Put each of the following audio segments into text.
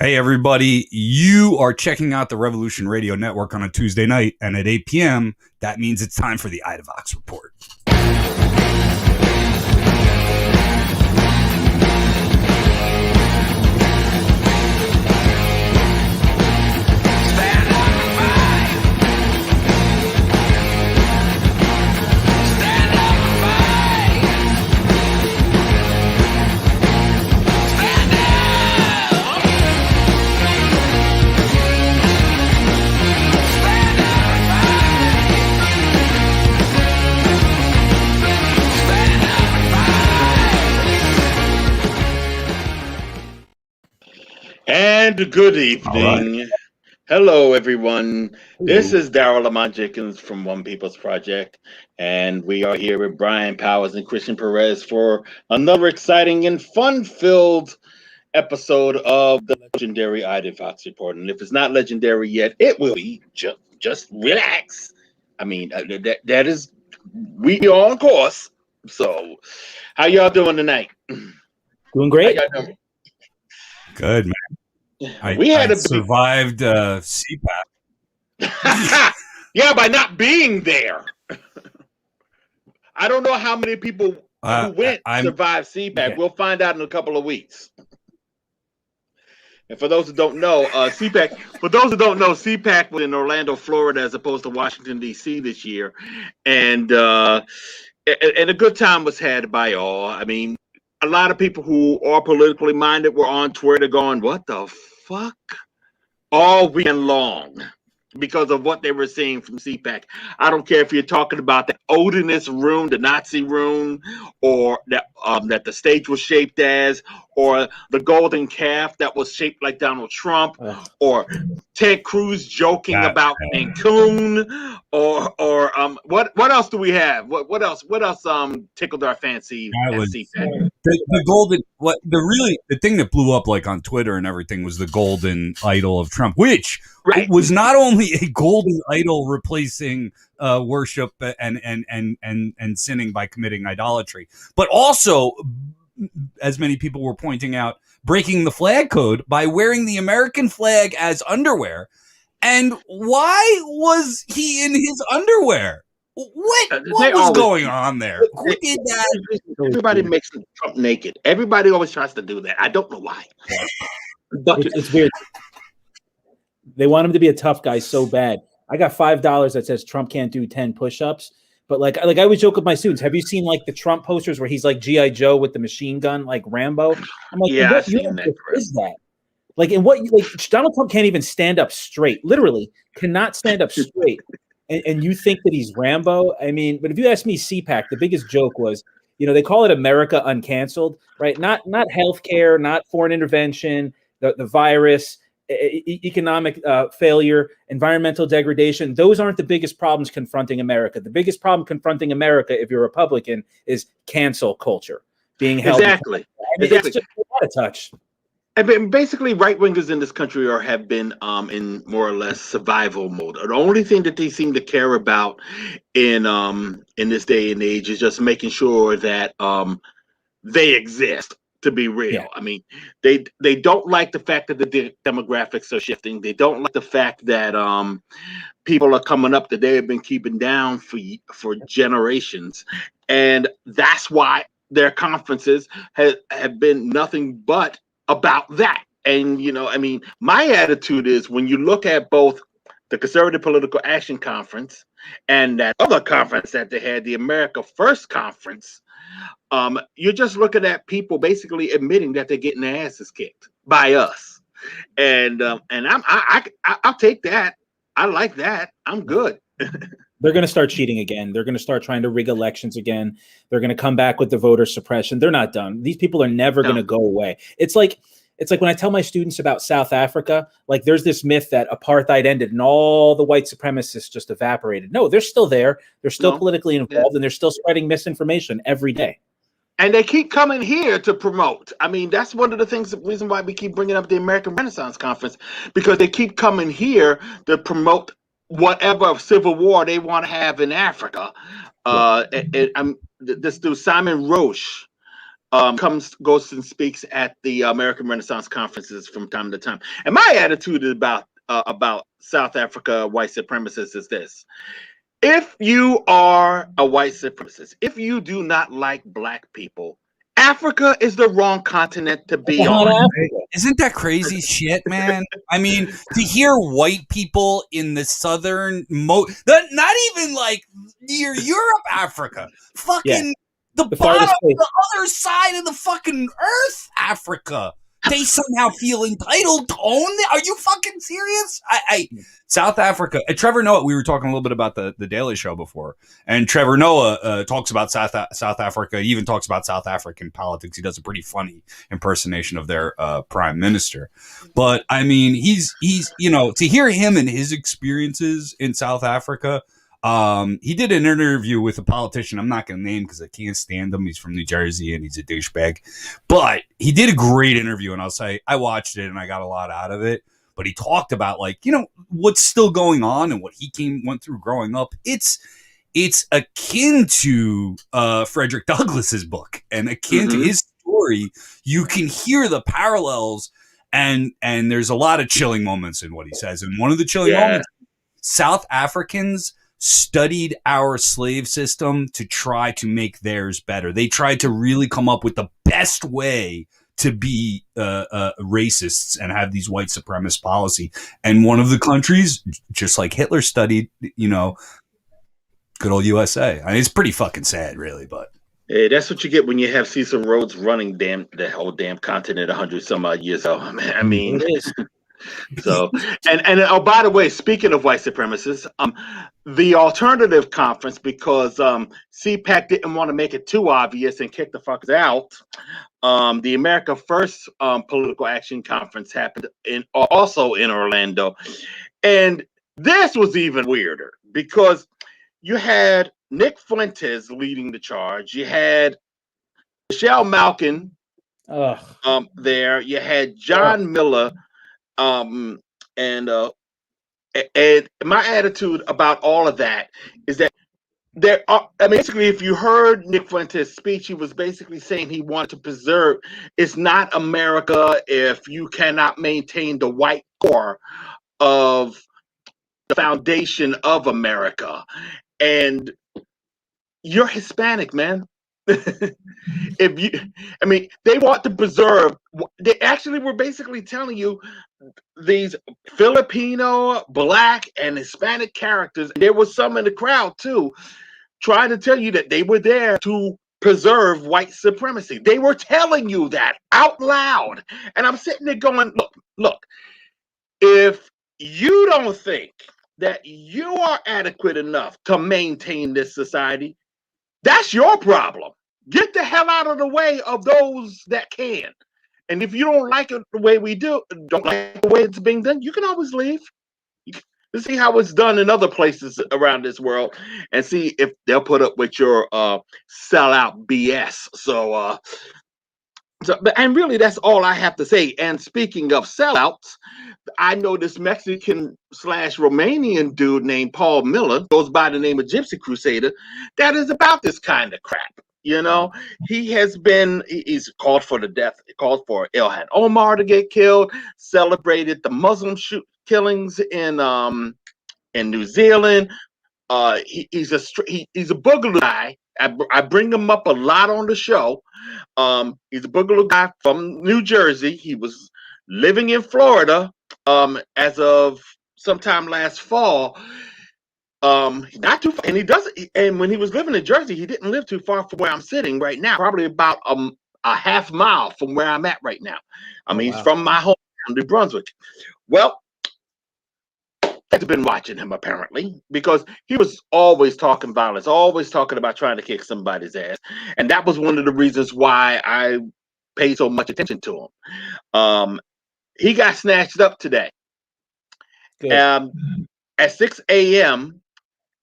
Hey, everybody, you are checking out the Revolution Radio Network on a Tuesday night, and at 8 p.m., that means it's time for the Idavox Report. And good evening. Right. Hello, everyone. This is Daryle Lamont Jenkins from One People's Project, and we are here with Brian Powers and Christian Perez for another exciting and fun-filled episode of the legendary Idavox Report. And if it's not legendary yet, it will be. Just relax. I mean, that is, we are on course. So, how y'all doing tonight? Doing great. How y'all doing? Good, man. I survived CPAC. Yeah, by not being there. I don't know how many people who went survived CPAC. Yeah. We'll find out in a couple of weeks. And for those who don't know, CPAC was in Orlando, Florida, as opposed to Washington, D.C. this year. And a good time was had by all. I mean, a lot of people who are politically minded were on Twitter going, what the fuck? All weekend long because of what they were seeing from CPAC. I don't care if you're talking about the Odinist room, the Nazi room, or that the stage was shaped as, or the golden calf that was shaped like Donald Trump, or Ted Cruz joking about Cancun, or what else do we have? What else tickled our fancy at CPAC? The thing that blew up like on Twitter and everything was the golden idol of Trump, which was not only a golden idol replacing worship and sinning by committing idolatry, but also, as many people were pointing out, breaking the flag code by wearing the American flag as underwear. And why was he in his underwear? What was going on there? Who did that? Everybody makes Trump naked. Everybody always tries to do that. I don't know why. But it's weird. They want him to be a tough guy so bad. I got $5 that says Trump can't do 10 push-ups. But like I always joke with my students, have you seen like the Trump posters where he's like G.I. Joe with the machine gun, like Rambo? I'm like, yeah, what is that? Like, and what, like, Donald Trump can't even stand up straight, literally cannot stand up straight. And you think that he's Rambo? I mean, but if you ask me, CPAC, the biggest joke was, they call it America Uncanceled, right? Not healthcare, not foreign intervention, the virus, economic failure, environmental degradation. Those aren't the biggest problems confronting America. The biggest problem confronting America, if you're a Republican, is cancel culture being held. Exactly. It's just out of touch. I mean, basically, right-wingers in this country have been in more or less survival mode. The only thing that they seem to care about in this day and age is just making sure that they exist. To be real, yeah. I mean, they don't like the fact that the demographics are shifting. They don't like the fact that people are coming up that they have been keeping down for generations, and that's why their conferences have been nothing but about that. And I mean, my attitude is when you look at both the Conservative Political Action Conference and that other conference that they had, the America First Conference. You're just looking at people basically admitting that they're getting their asses kicked by us, and I'll take that. I like that. I'm good. They're going to start cheating again. They're going to start trying to rig elections again. They're going to come back with the voter suppression. They're not done. These people are never going to go away. It's like when I tell my students about South Africa, like there's this myth that apartheid ended and all the white supremacists just evaporated. No, they're still there. They're still politically involved, and they're still spreading misinformation every day. And they keep coming here to promote. I mean, that's one of the reason why we keep bringing up the American Renaissance Conference, because they keep coming here to promote whatever civil war they want to have in Africa. This dude, Simon Roche, goes and speaks at the American Renaissance conferences from time to time. And my attitude about South Africa white supremacists is this: if you are a white supremacist, if you do not like black people, Africa is the wrong continent to be on. Isn't that crazy shit, man? I mean, to hear white people in the southern, not even like near Europe, Africa, fucking the bottom, the other side of the fucking earth, Africa. They somehow feel entitled to own it. Are you fucking serious? South Africa. Trevor Noah. We were talking a little bit about the Daily Show before, and Trevor Noah talks about South Africa. He even talks about South African politics. He does a pretty funny impersonation of their prime minister. But I mean, he's to hear him and his experiences in South Africa. He did an interview with a politician I'm not going to name because I can't stand him. He's from New Jersey and he's a douchebag. But he did a great interview, and I'll say I watched it and I got a lot out of it. But he talked about what's still going on and what he went through growing up. It's akin to Frederick Douglass's book and akin to his story. You can hear the parallels, and there's a lot of chilling moments in what he says. And one of the chilling moments, South Africans studied our slave system to try to make theirs better. They tried to really come up with the best way to be racists and have these white supremacist policy. And one of the countries, just like Hitler studied, good old USA. I mean, it's pretty fucking sad, really, but. Hey, that's what you get when you have Cecil Rhodes running the whole damn continent 100 some odd years ago. I mean, it is. So, and oh, by the way, speaking of white supremacists, the alternative conference, because CPAC didn't want to make it too obvious and kick the fuckers out. The America First Political Action Conference happened also in Orlando, and this was even weirder because you had Nick Fuentes leading the charge. You had Michelle Malkin there. You had John Miller. And my attitude about all of that is that basically, if you heard Nick Fuentes' speech, he was basically saying he wanted to preserve, it's not America if you cannot maintain the white core of the foundation of America. And you're Hispanic, man. They want to preserve. They actually were basically telling you these Filipino, Black, and Hispanic characters. There was some in the crowd too, trying to tell you that they were there to preserve white supremacy. They were telling you that out loud, and I'm sitting there going, "Look, if you don't think that you are adequate enough to maintain this society, that's your problem. Get the hell out of the way of those that can. And if you don't like it the way we do, don't like the way it's being done, you can always leave. You can see how it's done in other places around this world and see if they'll put up with your sellout BS." And really, that's all I have to say. And speaking of sellouts, I know this Mexican/Romanian dude named Paul Miller, goes by the name of Gypsy Crusader, that is about this kind of crap. He's called for the death, called for Ilhan Omar to get killed, celebrated the Muslim killings in New Zealand. He's a boogaloo guy. I bring him up a lot on the show. He's a boogaloo guy from New Jersey. He was living in Florida as of sometime last fall. Not too far, and he doesn't. And when he was living in Jersey, he didn't live too far from where I'm sitting right now. Probably about a half mile from where I'm at right now. He's from my hometown, New Brunswick. Well, I've been watching him apparently because he was always talking violence, always talking about trying to kick somebody's ass, and that was one of the reasons why I paid so much attention to him. He got snatched up today. At 6 a.m.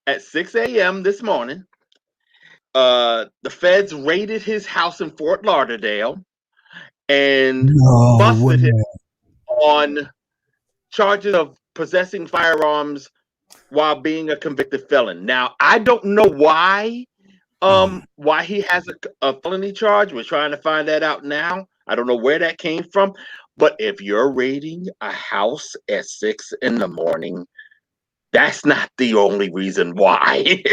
At 6 a.m. this morning, the feds raided his house in Fort Lauderdale and busted him on charges of possessing firearms while being a convicted felon. Now, I don't know why Why he has a felony charge, we're trying to find that out now. I don't know where that came from, but if you're raiding a house at 6 in the morning, that's not the only reason why.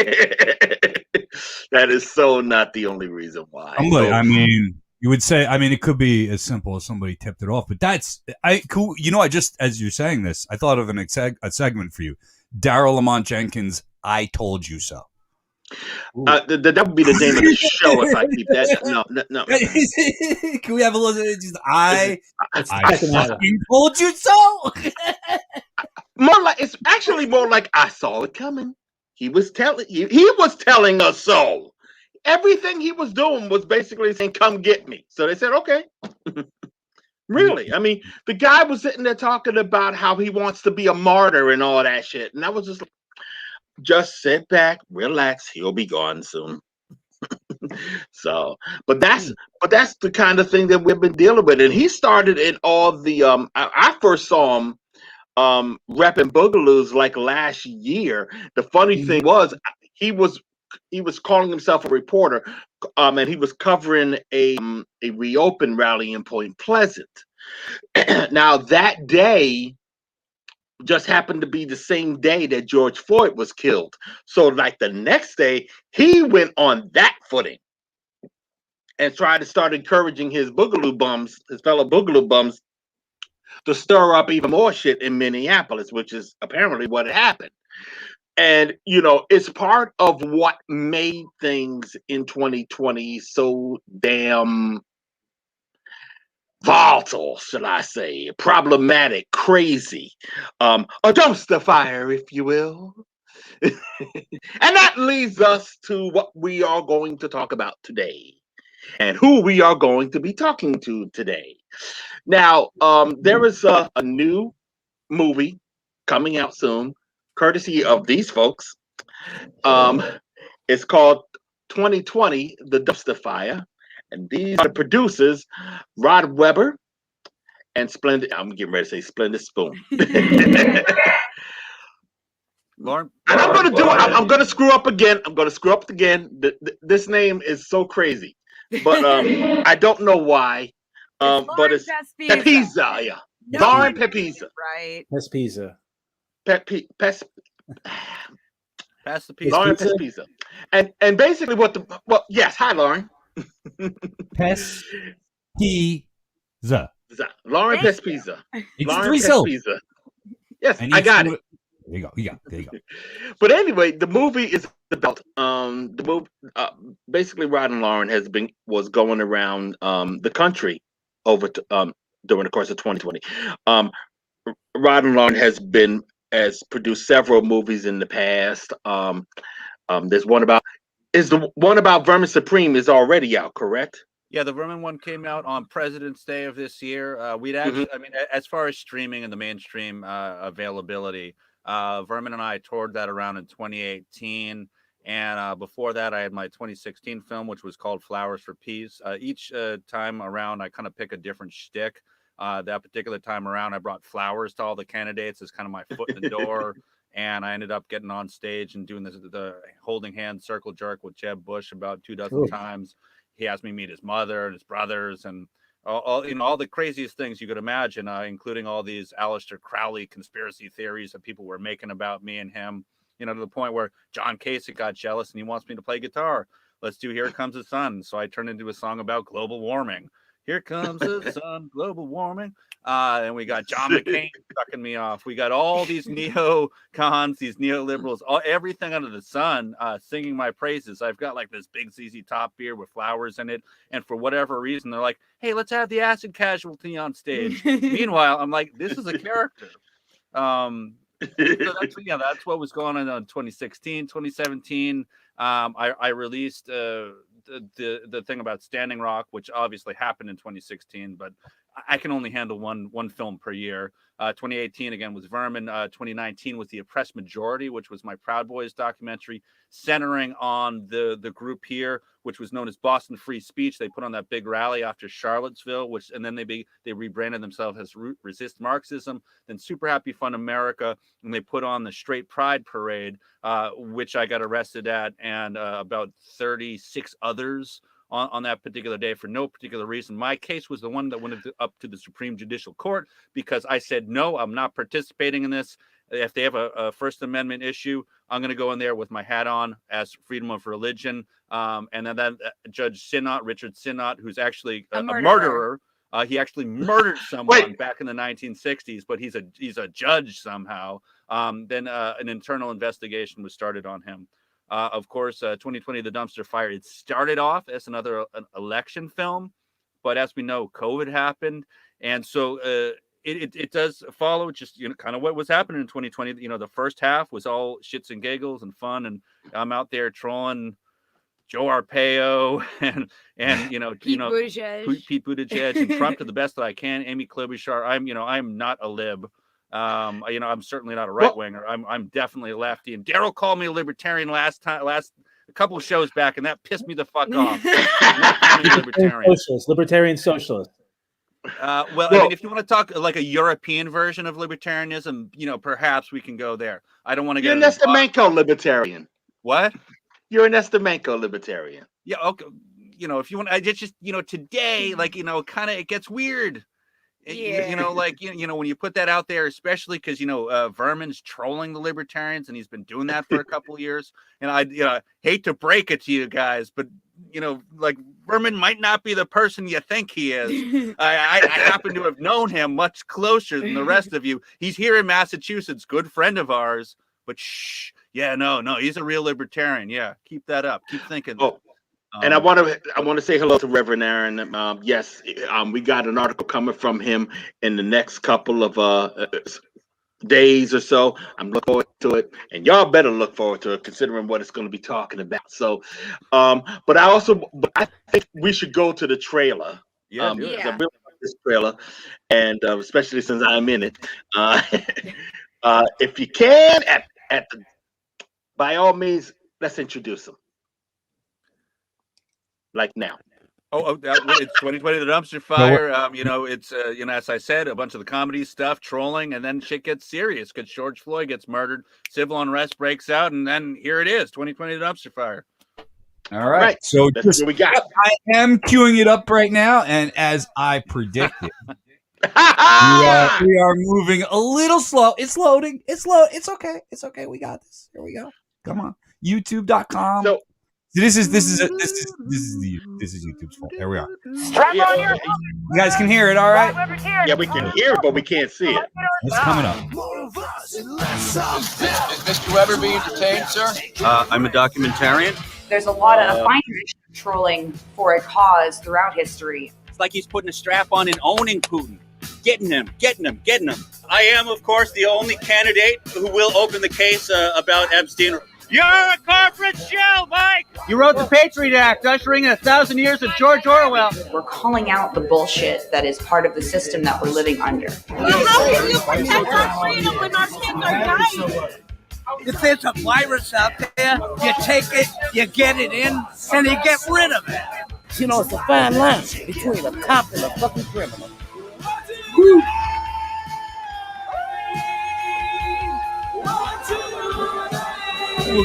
That is so not the only reason why. Somebody, I mean, you would say, I mean, it could be as simple as somebody tipped it off, but cool. You know, I just, as you're saying this, I thought of a segment for you. Daryle Lamont Jenkins, I told you so. That would be the name of the show if I keep that. No. Can we have a little? I fucking told you so. It's actually more like I saw it coming. He was telling us so. Everything he was doing was basically saying, "Come get me." So they said, "Okay." Really? I mean, the guy was sitting there talking about how he wants to be a martyr and all that shit, and I was just sit back, relax. He'll be gone soon. So, but that's the kind of thing that we've been dealing with. And he started in all the I first saw him repping Boogaloos like last year. The funny thing was he was calling himself a reporter, and he was covering a reopen rally in Point Pleasant. Now that day just happened to be the same day that George Floyd was killed. So like the next day, he went on that footing and tried to start encouraging his fellow Boogaloo bums, to stir up even more shit in Minneapolis, which is apparently what had happened. And, you know, it's part of what made things in 2020 so damn volatile, should I say, problematic, crazy, a dumpster fire, if you will. And that leads us to what we are going to talk about today and who we are going to be talking to today. Now, there is a new movie coming out soon, courtesy of these folks. It's called 2020, The Dumpster Fire. And these are the producers, Rod Weber and Splendid. I'm getting ready to say Splendid Spoon. Lauren, and I'm going to screw up again. This name is so crazy, but I don't know why. But it's Pespisa, yeah. Lauren Pespisa. Right. Pespisa. pass the piece. Lauren Pespisa. And basically yes, hi Lauren. Pespisa. Lauren Pespisa. Lauren Pespisa. Yes, I got it. There you go. But anyway, the movie is about the movie. Basically, Rod and Lauren was going around the country over to, during the course of 2020. Rod and Lauren has produced several movies in the past. There's one about Vermin Supreme is already out, correct? Yeah, the Vermin one came out on President's Day of this year. We'd actually, I mean, as far as streaming and the mainstream availability, Vermin and I toured that around in 2018. And before that, I had my 2016 film, which was called Flowers for Peace. Each time around, I kind of pick a different shtick. That particular time around, I brought flowers to all the candidates as kind of my foot in the door. And I ended up getting on stage and doing the holding hand circle jerk with Jeb Bush about 24 times. He asked me to meet his mother and his brothers and all the craziest things you could imagine, including all these Aleister Crowley conspiracy theories that people were making about me and him, to the point where John Kasich got jealous and he wants me to play guitar. Let's do Here Comes the Sun. So I turned into a song about global warming. Here comes the sun, global warming. And we got John McCain sucking me off. We got all these neocons, these neoliberals, everything under the sun singing my praises. I've got like this big ZZ Top beer with flowers in it. And for whatever reason, they're like, hey, let's have the acid casualty on stage. Meanwhile, I'm like, this is a character. So that's what was going on in 2016, 2017. I released the thing about Standing Rock, which obviously happened in 2016, but I can only handle one film per year. 2018 again was Vermin. 2019 was The Oppressed Majority, which was my Proud Boys documentary, centering on the group here, which was known as Boston Free Speech. They put on that big rally after Charlottesville, and then they rebranded themselves as Resist Marxism. Then Super Happy Fun America, and they put on the Straight Pride Parade, which I got arrested at, and about 36 others on that particular day for no particular reason. My case was the one that went up to the Supreme Judicial Court because I said, no, I'm not participating in this. If they have a First Amendment issue, I'm going to go in there with my hat on as freedom of religion. And then that Judge Sinnott, Richard Sinnott, who's actually a murderer. He actually murdered someone back in the 1960s, but he's a judge somehow. Then an internal investigation was started on him. Of course, 2020, The Dumpster Fire, it started off as an election film, but as we know, COVID happened. And so it does follow just, kind of what was happening in 2020. The first half was all shits and giggles and fun. And I'm out there trolling Joe Arpaio and Pete Buttigieg and Trump to the best that I can. Amy Klobuchar. I'm not a lib. I'm certainly not a right winger. I'm definitely a lefty. And Daryle called me a libertarian last a couple of shows back, and that pissed me the fuck off. Libertarian socialist. I mean, if you want to talk like a European version of libertarianism, perhaps we can go there. I don't want to get. You're an Estamenko libertarian. What? You're an Estamenko libertarian. Yeah. Okay. If you want, I just today, kind of it gets weird. Yeah. When you put that out there, especially because Vermin's trolling the libertarians, and he's been doing that for a couple of years. And I hate to break it to you guys, but Vermin might not be the person you think he is. I happen to have known him much closer than the rest of you. He's here in Massachusetts, good friend of ours. But no, he's a real libertarian. Yeah, keep that up. Keep thinking. Oh. And I want to say hello to Reverend Aaron. Yes, we got an article coming from him in the next couple of days or so. I'm looking forward to it, and y'all better look forward to it, considering what it's going to be talking about. So, but I think we should go to the trailer. Yeah. I really like this trailer, and especially since I'm in it. If you can, by all means, let's introduce him. Like now. It's 2020, The Dumpster Fire. It's as I said, a bunch of the comedy stuff, trolling, and then shit gets serious because George Floyd gets murdered, civil unrest breaks out, and then here it is, 2020, The Dumpster Fire. All right. So that's what we got. I am queuing it up right now, and as I predicted, we are moving a little slow. It's loading. It's okay. It's okay. We got this. Here we go. Come on. YouTube.com. So, This is YouTube's fault. There we are. Strap on your You guys can hear it, all right? yeah, we can hear it, but we can't see it. It's coming up. Is Mr. Weber being entertained, sir? I'm a documentarian. There's a lot of finders trolling for a cause throughout history. It's like he's putting a strap on and owning Putin. Getting him. I am, of course, the only candidate who will open the case about Epstein. You're a corporate shell, Mike! You wrote the Patriot Act, ushering in 1,000 years of George Orwell. We're calling out the bullshit that is part of the system that we're living under. Well, how can you protect our freedom when our kids are dying? If there's a virus out there, you take it, you get it in, and you get rid of it. It's a fine line between a cop and a fucking criminal. Woo.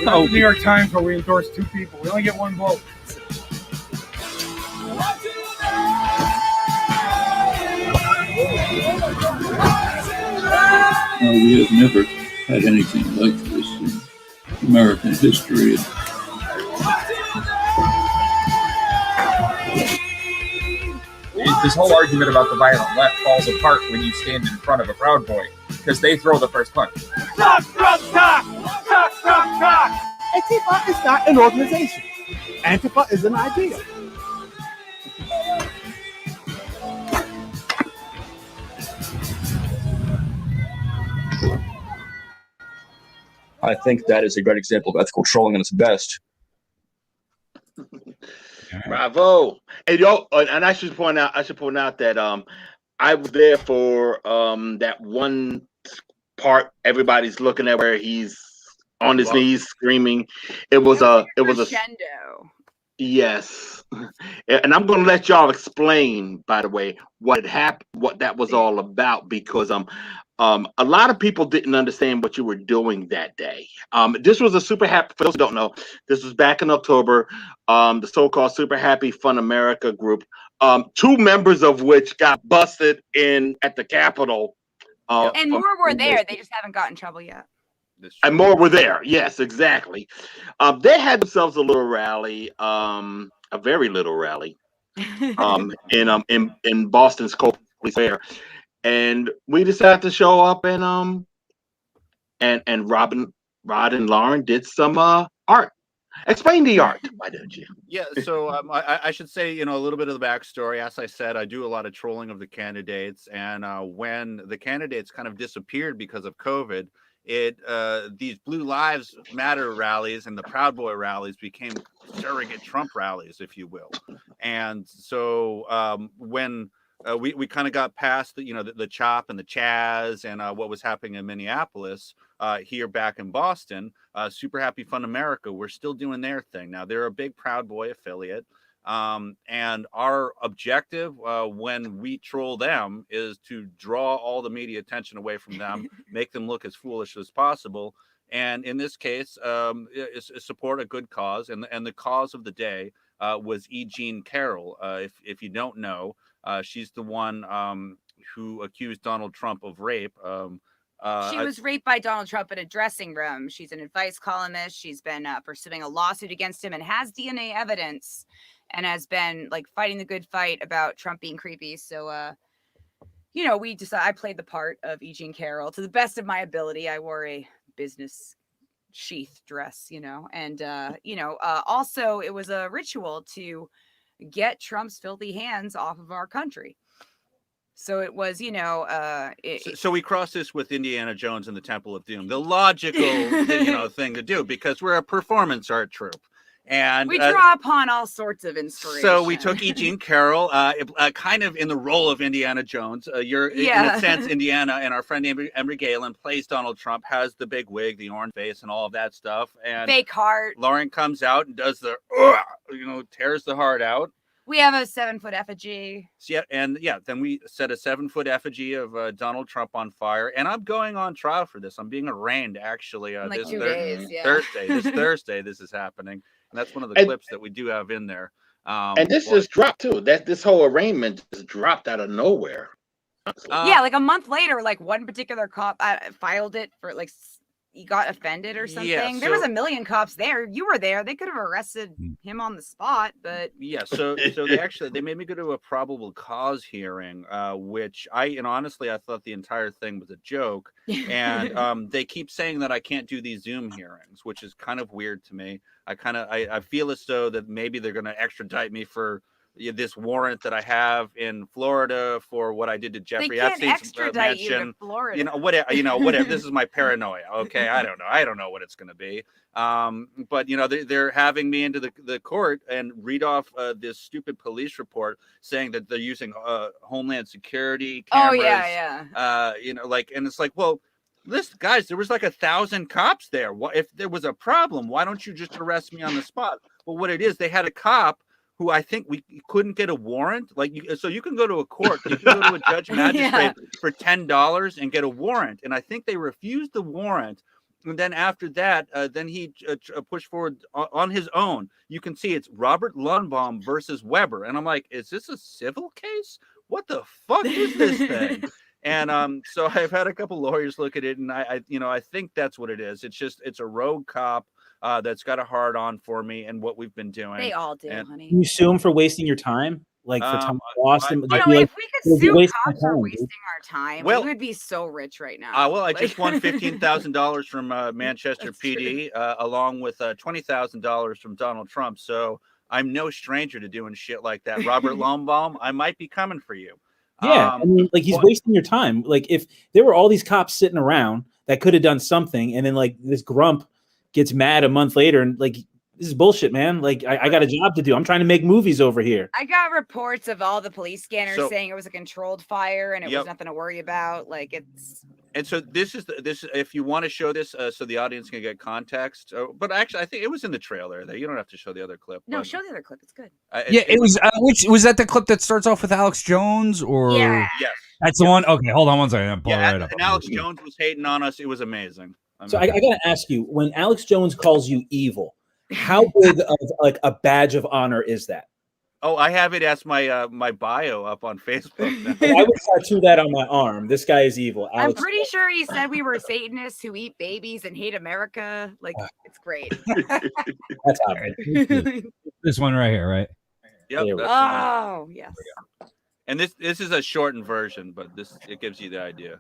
Oh, New York Times where we endorse two people. We only get one vote. We have never had anything like this in American history. This whole argument about the violent left falls apart when you stand in front of a Proud Boy because they throw the first punch. Talk! Antifa is not an organization. Antifa is an idea. I think that is a great example of ethical trolling at its best. Bravo. And and I should point out that I was there for that one part. Everybody's looking at where he's on his knees screaming. It was a crescendo. Yes, and I'm going to let y'all explain, by the way, what had happened, what that was all about, because a lot of people didn't understand what you were doing that day. This was a super happy. For those who don't know, this was back in October. The so-called Super Happy Fun America group. Two members of which got busted in at the Capitol. And more were there. They just haven't gotten in trouble yet. And more were there. Yes, exactly. They had themselves a little rally, a very little rally, in Boston's Copley Fair, and we decided to show up and Rod and Lauren did some art. Explain the art, why don't you? Yeah, so I should say, a little bit of the backstory. As I said, I do a lot of trolling of the candidates, and when the candidates kind of disappeared because of COVID, these Blue Lives Matter rallies and the Proud Boy rallies became surrogate Trump rallies, if you will. And so when we kind of got past the chop and the chaz and what was happening in Minneapolis, here back in Boston, Super Happy Fun America, we're still doing their thing. Now, they're a big Proud Boy affiliate. And our objective when we troll them is to draw all the media attention away from them, make them look as foolish as possible. And in this case, is support a good cause. And the cause of the day was E. Jean Carroll. If you don't know, she's the one who accused Donald Trump of rape. She was raped by Donald Trump in a dressing room. She's an advice columnist. She's been pursuing a lawsuit against him and has DNA evidence, and has been fighting the good fight about Trump being creepy. So, I played the part of E. Jean Carroll to the best of my ability. I wore a business sheath dress, and also it was a ritual to get Trump's filthy hands off of our country. So it was, so we cross this with Indiana Jones and the Temple of Doom, the logical, thing to do, because we're a performance art troupe. And we draw upon all sorts of inspiration. So we took E. Jean Carroll, kind of in the role of Indiana Jones. You're in a sense Indiana, and our friend Emery Galen plays Donald Trump, has the big wig, the orange face, and all of that stuff. And fake heart. Lauren comes out and does the, tears the heart out. We have a 7-foot effigy. Then we set a 7-foot effigy of Donald Trump on fire. And I'm going on trial for this. I'm being arraigned, actually, this 2 days, Thursday. This Thursday, this is happening. And that's one of the clips that we do have in there. And this just dropped, too. This whole arraignment just dropped out of nowhere. A month later, one particular cop filed it for, he got offended or something. Yeah, there was a million cops there. You were there. They could have arrested him on the spot, but so they made me go to a probable cause hearing, which honestly I thought the entire thing was a joke. And they keep saying that I can't do these Zoom hearings, which is kind of weird to me. I feel as though that maybe they're going to extradite me for this warrant that I have in Florida for what I did to Jeffrey Epstein's mansion. Whatever. This is my paranoia. Okay, I don't know what it's going to be. But they're having me into the court and read off this stupid police report saying that they're using Homeland Security cameras. And it's well, listen, guys, there was 1,000 cops there. If there was a problem, why don't you just arrest me on the spot? Well, what it is, they had a cop who I think we couldn't get a warrant. So you can go to a court, you can go to a judge magistrate for $10 and get a warrant. And I think they refused the warrant. And then after that, then he pushed forward on his own. You can see it's Robert Lundbaum versus Weber. And I'm like, is this a civil case? What the fuck is this thing? And so I've had a couple lawyers look at it, and I think that's what it is. It's a rogue cop that's got a hard on for me and what we've been doing. They all do, honey. Can you sue him for wasting your time? For time lost? If we could sue cops for wasting our time, we would be so rich right now. I just won $15,000 from Manchester PD, along with $20,000 from Donald Trump. So I'm no stranger to doing shit like that. Robert Lundbaum, I might be coming for you. Yeah, he's wasting your time. If there were all these cops sitting around that could have done something, and then this grump gets mad a month later, and This is bullshit, man. Like, I got a job to do. I'm trying to make movies over here. I got reports of all the police scanners So- saying it was a controlled fire and it Yep. was nothing to worry about. Like, it's And so this is if you want to show this so the audience can get context. But actually, I think it was in the trailer. There, you don't have to show the other clip. no. but, Show the other clip. It's good. Yeah, it was. Which was that the clip that starts off with Alex Jones, or Yeah. Yes. that's the one? Okay, hold on one second. I'm pulling Yeah, right up. and Alex Jones was hating on us. It was amazing. So I got to ask you, when Alex Jones calls you evil, how big of like a badge of honor is that? Oh, I have it as my my bio up on Facebook now. I would tattoo that on my arm. This guy is evil. I'm Alex pretty sure he said we were Satanists who eat babies and hate America. Like, it's great. That's hot. This one right here, right? Yep. There we That's go. Oh, yes. and this is a shortened version, but it gives you the idea.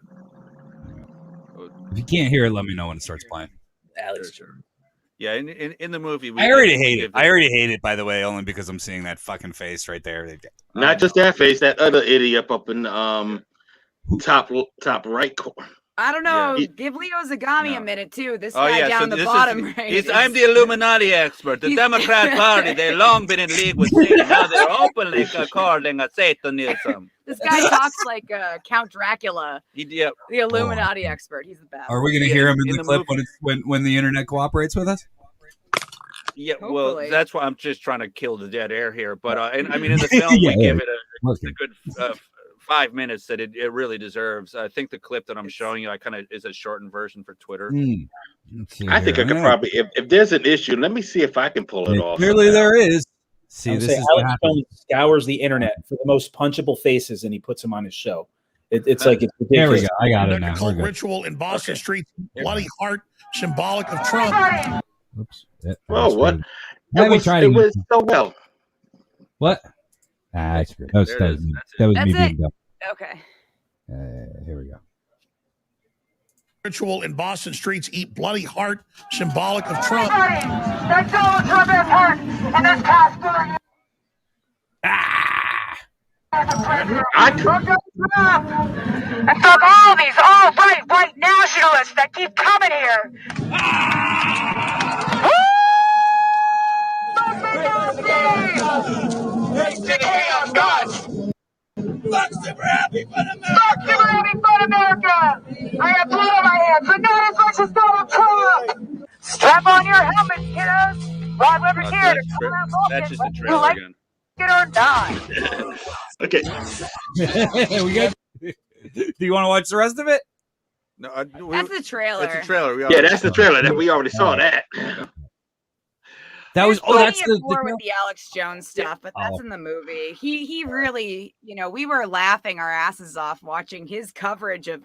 If you can't hear it, let me know when it starts playing. Alex. Yeah, in the movie, I already hate it. I already hate it, by the way, only because I'm seeing that fucking face right there. Not just that face, that other idiot up in top right corner. I don't know. Yeah. Give Leo Zagami a minute, too. This Oh guy yeah, down so the bottom right. I'm the Illuminati expert. The Democrat Party, they've long been in league with Satan. Now they're openly calling it Satanism. This guy talks like Count Dracula, Yep. the Illuminati expert. He's the best. Are we going to hear him in the clip when the internet cooperates with us? Yeah, Hopefully. well, that's why I'm just trying to kill the dead air here. But and, I mean, in the film, we give it a good 5 minutes that it really deserves. I think the clip that I'm showing you, I kind of is a shortened version for Twitter. I think I could probably, if there's an issue, let me see if I can pull it off. Clearly, there is. See, I would this say is what Alex happens. Jones scours the internet for the most punchable faces, and he puts them on his show. It's like it's There ridiculous. we go. I got it now. Cult We're good. ritual in Boston Street, bloody heart, symbolic of Trump. Oops. That Well, was what? good. Let me try It again. was so well. What? That's good. That was There it is. me That's being it. dumb. Okay. Here we go. Ritual in Boston streets, eat bloody heart, symbolic of Trump. That Donald Trump has hurt in this past 4 years. And stop all these all-right white nationalists that keep coming here. Fuck super happy fun America! I have blood on my hands, but not as much as Donald Trump! Strap on your helmet, kiddos! Rod Weber's here to call out That's just a you trailer like again. it or not. Okay. We got. Do you want to watch the rest of it? No, That's the trailer. That's the trailer. Yeah, that's the trailer. That we already saw that. That was. There's Oh, that's plenty of the. more with the Alex Jones stuff, but that's in the movie. He really, we were laughing our asses off watching his coverage of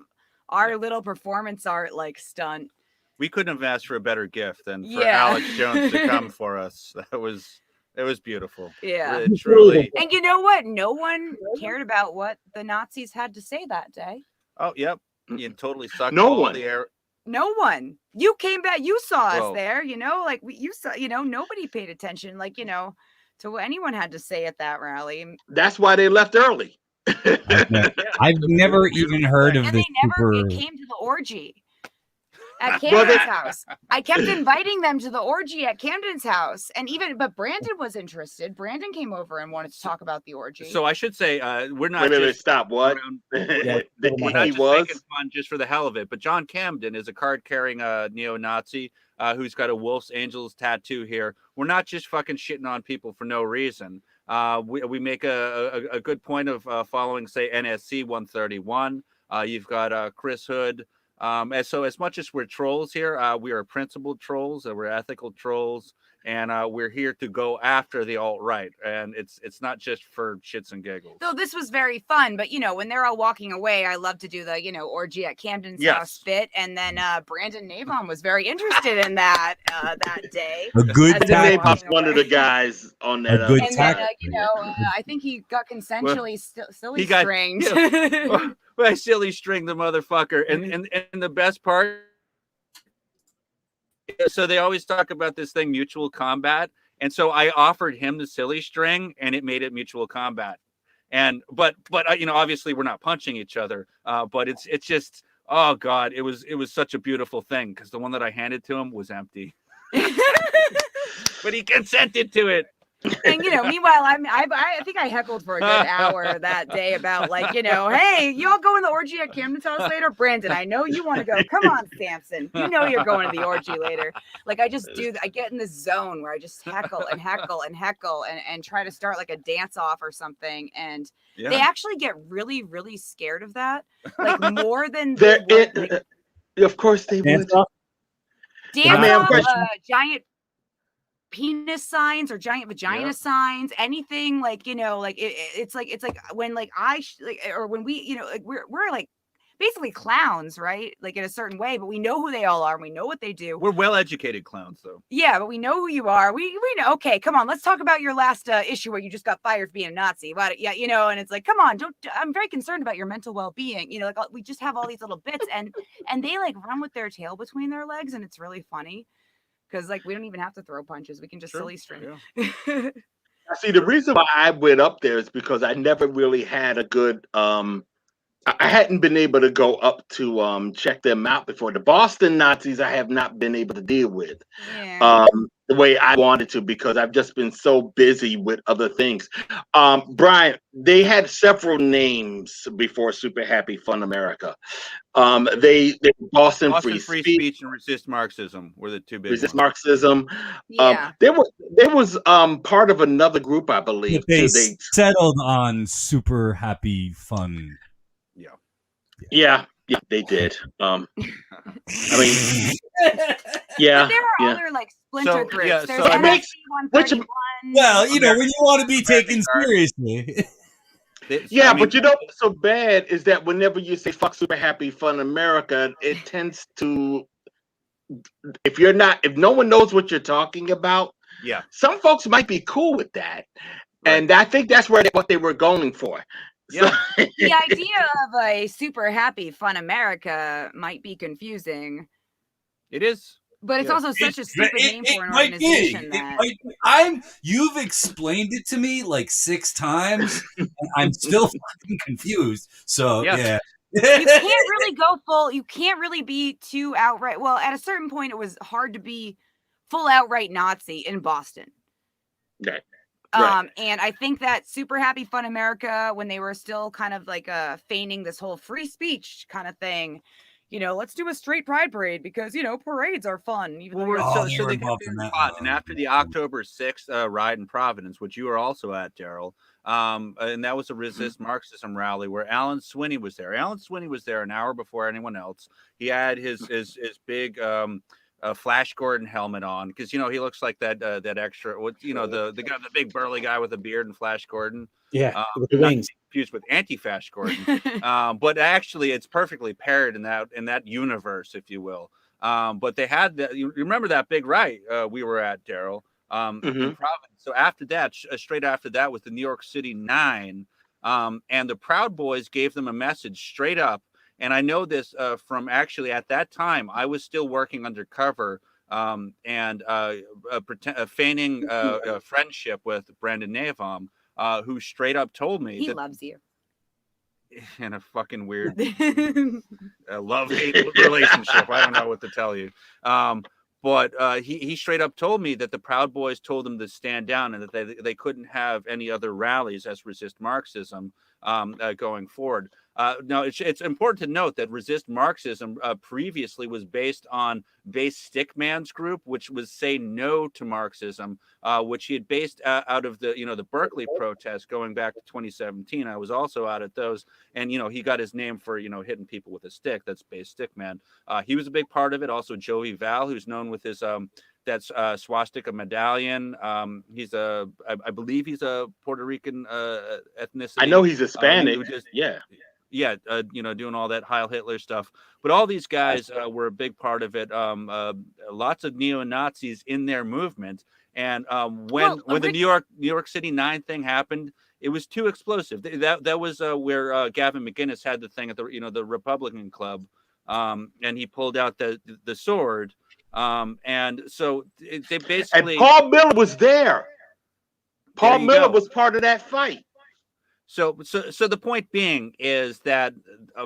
our little performance art like stunt. We couldn't have asked for a better gift than for Yeah. Alex Jones to come for us. It was beautiful. Yeah. It truly. And you know what? No one cared about what the Nazis had to say that day. Oh, yep. You totally sucked No all one. the air. No one. You came back. You saw Whoa. us there. Like you saw. Nobody paid attention. Like to what anyone had to say at that rally. That's why they left early. I've never even heard of And this they never super. came to the orgy at Camden's house. I kept inviting them to the orgy at Camden's house, but Brandon was interested. Brandon came over and wanted to talk about the orgy. So I should say we're not Wait a minute, just stop. What? we're not He just was? making fun just for the hell of it. But John Camden is a card-carrying neo-Nazi who's got a Wolf's Angels tattoo here. We're not just fucking shitting on people for no reason. We make a good point of following, say, NSC 131. You've got Chris Hood. And so as much as we're trolls here, we are principled trolls, we're ethical trolls, and we're here to go after the alt-right. And it's not just for shits and giggles. So this was very fun, but when they're all walking away, I love to do the orgy at Camden's house bit, and then Brandon Navon was very interested in that day. A good as they were Name walking was one of the guys on that. A good And then, I think he got consensually silly he got- stringed. Well, I silly string the motherfucker. And the best part, so they always talk about this thing, mutual combat. And so I offered him the silly string, and it made it mutual combat. And but obviously we're not punching each other. But it's just, oh God, it was such a beautiful thing because the one that I handed to him was empty. but he consented to it. And meanwhile, I think I heckled for a good hour that day about hey, you all going to the orgy at Camden's house later? Brandon, I know you want to go. Come on, Samson. You know you're going to the orgy later. Like I get in this zone where I just heckle and heckle and heckle and try to start like a dance off or something. And they actually get really, really scared of that. Like more than they would, of course they would. Dance off, giant penis signs or giant vagina signs, anything it's like when or when we we're like basically clowns, right? Like in a certain way, but we know who they all are and we know what they do. We're well-educated clowns though. Yeah, but we know who you are. We know. Okay, come on, let's talk about your last issue where you just got fired for being a Nazi. And it's like, come on, I'm very concerned about your mental well-being. We just have all these little bits and they like run with their tail between their legs, and it's really funny. Because we don't even have to throw punches. We can just silly string. Yeah. See, the reason why I went up there is because I never really had a good I hadn't been able to go up to check them out before. The Boston Nazis I have not been able to deal with the way I wanted to, because I've just been so busy with other things. Brian, they had several names before Super Happy Fun America. They Boston Free Speech and Resist Marxism were the two big Resist ones. Marxism. Yeah. There was part of another group, I believe. They settled on Super Happy Fun. Yeah, they did. I mean, yeah. But there are other like splinter groups. Yeah, There's so NXT 131. Well, when you want to be taken seriously. Yeah, but what's so bad is that whenever you say "fuck Super Happy Fun America," it tends to, if no one knows what you're talking about, some folks might be cool with that, and I think that's what they were going for. Yeah. The idea of a Super Happy Fun America might be confusing. It is. But it's also such a stupid name for an organization you've explained it to me like 6 times, and I'm still fucking confused. So yeah. You can't really go full. You can't really be too outright. Well, at a certain point, it was hard to be full outright Nazi in Boston. Right. And I think that Super Happy Fun America, when they were still kind of like feigning this whole free speech kind of thing, let's do a straight pride parade because parades are fun. Even so they got and after the October 6th ride in Providence, which you were also at, Daryl, and that was a Resist Marxism rally where Alan Swinney was there. Alan Swinney was there an hour before anyone else. He had his big Flash Gordon helmet on because he looks like that extra the guy, the big burly guy with the beard and Flash Gordon. Yeah, with the wings. Confused with Anti-Flash Gordon, but actually it's perfectly paired in that universe, if you will. But they had that. You remember that big riot we were at, Daryl, in Providence. So after that, straight after that, was the New York City 9, and the Proud Boys gave them a message straight up. And I know this from actually at that time, I was still working undercover and feigning a friendship with Brandon Navam, who straight up told me he loves you. In a fucking weird love-hate relationship. I don't know what to tell you. But he straight up told me that the Proud Boys told them to stand down and that they couldn't have any other rallies as Resist Marxism going forward. Now, it's important to note that Resist Marxism previously was based on Base Stickman's group, which was Say No to Marxism, which he had based out of the Berkeley protests going back to 2017. I was also out at those, and he got his name for hitting people with a stick. That's Base Stickman. He was a big part of it. Also, Joey Val, who's known with his that's swastika medallion. I believe he's a Puerto Rican ethnicity. I know he's Hispanic. Doing all that Heil Hitler stuff. But all these guys were a big part of it. Lots of neo-Nazis in their movement. And when the New York City 9 thing happened, it was too explosive. That was where Gavin McInnes had the thing at the Republican Club, and he pulled out the sword. And so they basically. And Paul Miller was there. Paul Miller was part of that fight. So the point being is that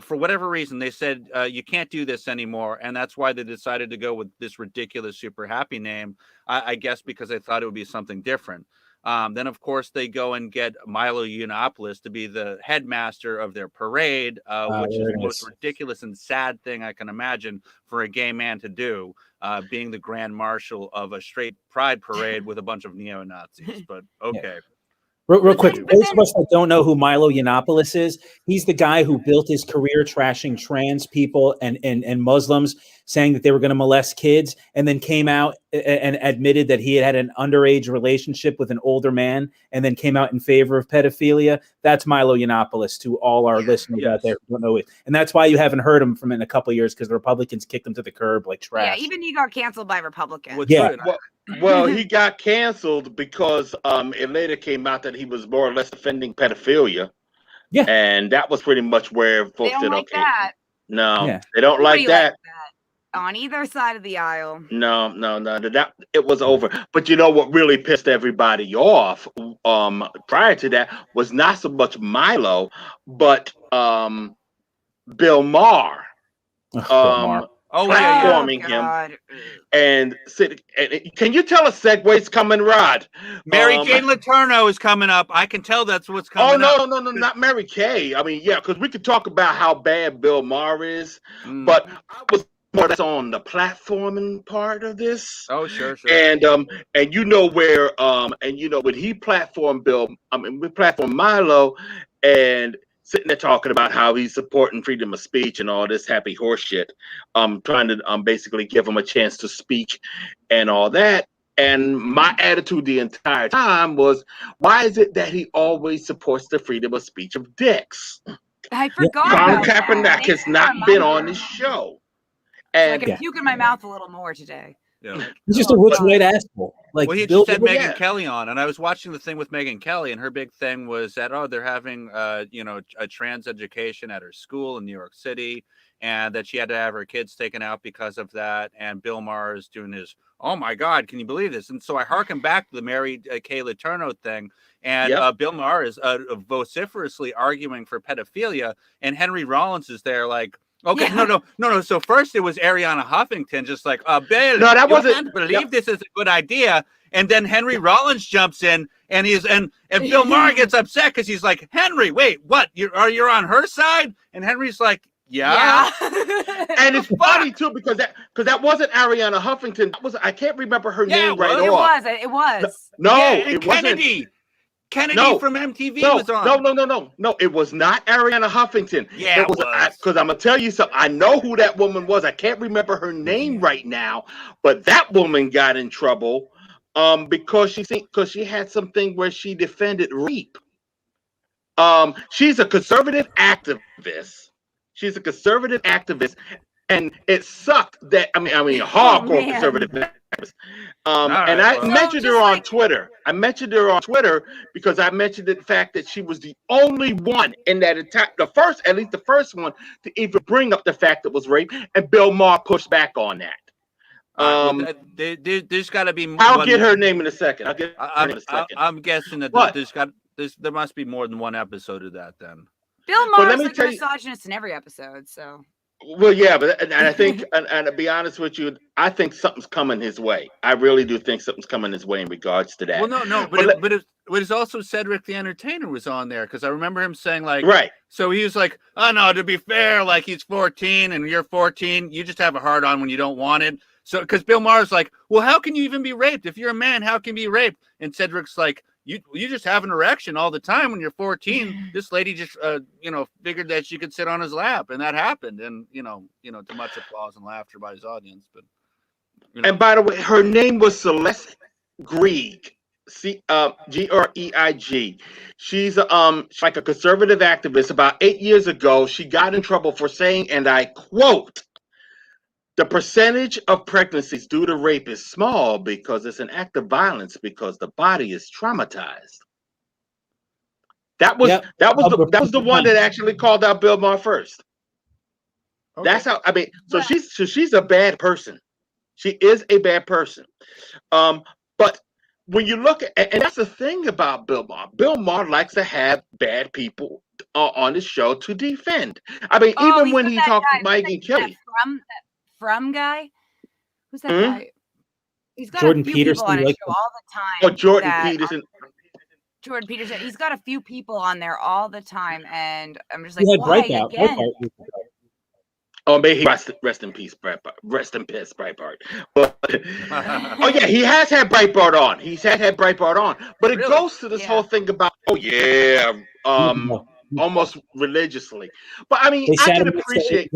for whatever reason they said you can't do this anymore, and that's why they decided to go with this ridiculous super happy name. I guess because they thought it would be something different. Then of course they go and get Milo Yiannopoulos to be the headmaster of their parade, which is the most ridiculous and sad thing I can imagine for a gay man to do, being the grand marshal of a straight pride parade with a bunch of neo-Nazis. But okay. Yeah. Real quick, those of us that don't know who Milo Yiannopoulos is, he's the guy who built his career trashing trans people and Muslims, saying that they were going to molest kids, and then came out and admitted that he had an underage relationship with an older man, and then came out in favor of pedophilia. That's Milo Yiannopoulos, to all our listeners out there who don't know it. And that's why you haven't heard him from in a couple of years, because the Republicans kicked him to the curb like trash. Yeah, even he got canceled by Republicans. Yeah. Well, he got canceled because it later came out that he was more or less defending pedophilia. Yeah. And that was pretty much where folks They don't said, like okay. that. No, they don't like that. On either side of the aisle. No. That it was over. But you know what really pissed everybody off prior to that was not so much Milo, but Bill Maher. Platforming him and can you tell us segues coming, Rod? Mary Jane Letourneau is coming up. I can tell that's what's coming up. Oh, no, not Mary Kay. I mean, yeah, because we could talk about how bad Bill Maher is, but I was more or less on the platforming part of this. Oh, sure. And you know where when he platformed we platformed Milo, and sitting there talking about how he's supporting freedom of speech and all this happy horse shit, trying to basically give him a chance to speak and all that. And my attitude the entire time was, why is it that he always supports the freedom of speech of dicks? I forgot. Colin Kaepernick has not been on this show. And I can puke in my mouth a little more today. Yeah. He's just a rich white asshole. Like, well, he just had Megyn Kelly on, and I was watching the thing with Megyn Kelly, and her big thing was that they're having a trans education at her school in New York City, and that she had to have her kids taken out because of that. And Bill Maher is doing his, oh my God, can you believe this? And so I hearken back to the Mary Kay Letourneau thing, and Bill Maher is vociferously arguing for pedophilia, and Henry Rollins is there like, okay, no. So first it was Ariana Huffington, just like, Bill, no, that wasn't. Can't believe this is a good idea. And then Henry Rollins jumps in, and Bill Maher gets upset because he's like, Henry, wait, what? You're on her side? And Henry's like, yeah. And it's funny too because that wasn't Ariana Huffington. I can't remember her name right off. It was. It wasn't. Kennedy from MTV was on. No, it was not Ariana Huffington. Yeah, it was. Because I'm gonna tell you something. I know who that woman was. I can't remember her name right now, but that woman got in trouble because she had something where she defended rape. She's a conservative activist. And it sucked that hardcore conservative activist. And I mentioned her on Twitter. Because I mentioned the fact that she was the only one in that attack, the first one to even bring up the fact that it was rape, and Bill Maher pushed back on that. There's got to be. I'll get her name in a second. I'm guessing that there must be more than one episode of that then. Bill Maher's like a misogynist in every episode, so. Well, yeah, but I think, and to be honest with you, I think something's coming his way. I really do think something's coming his way in regards to that. Well, but it's also Cedric the Entertainer was on there, because I remember him saying like, right. So he was like, oh no, to be fair, like he's 14 and you're 14, you just have a hard on when you don't want it. So because Bill Maher's like, well, how can you even be raped if you're a man? How can you be raped? And Cedric's like, you just have an erection all the time when you're 14. This lady just figured that she could sit on his lap, and that happened. And to much applause and laughter by his audience. But and by the way, her name was Celeste Greig, Greig. She's like a conservative activist. About 8 years ago, she got in trouble for saying, and I quote, "The percentage of pregnancies due to rape is small because it's an act of violence because the body is traumatized." That was the one that actually called out Bill Maher first. Okay. That's how she's a bad person. She is a bad person. But when you look at, and that's the thing about Bill Maher. Bill Maher likes to have bad people on his show to defend. I mean, even when he talked to Mike and Kelly. That from guy? Who's that guy? He's got Jordan a few Peterson, people on his like show all the time. Oh, Jordan Peterson. Jordan Peterson. He's got a few people on there all the time, and I'm just like, He had why Breitbart. again? Oh, may he rest in peace, Breitbart. Rest in peace, Breitbart. But, oh yeah, he has had Breitbart on. He's had Breitbart on. But it goes to this whole thing about, almost religiously. But I mean, I can appreciate.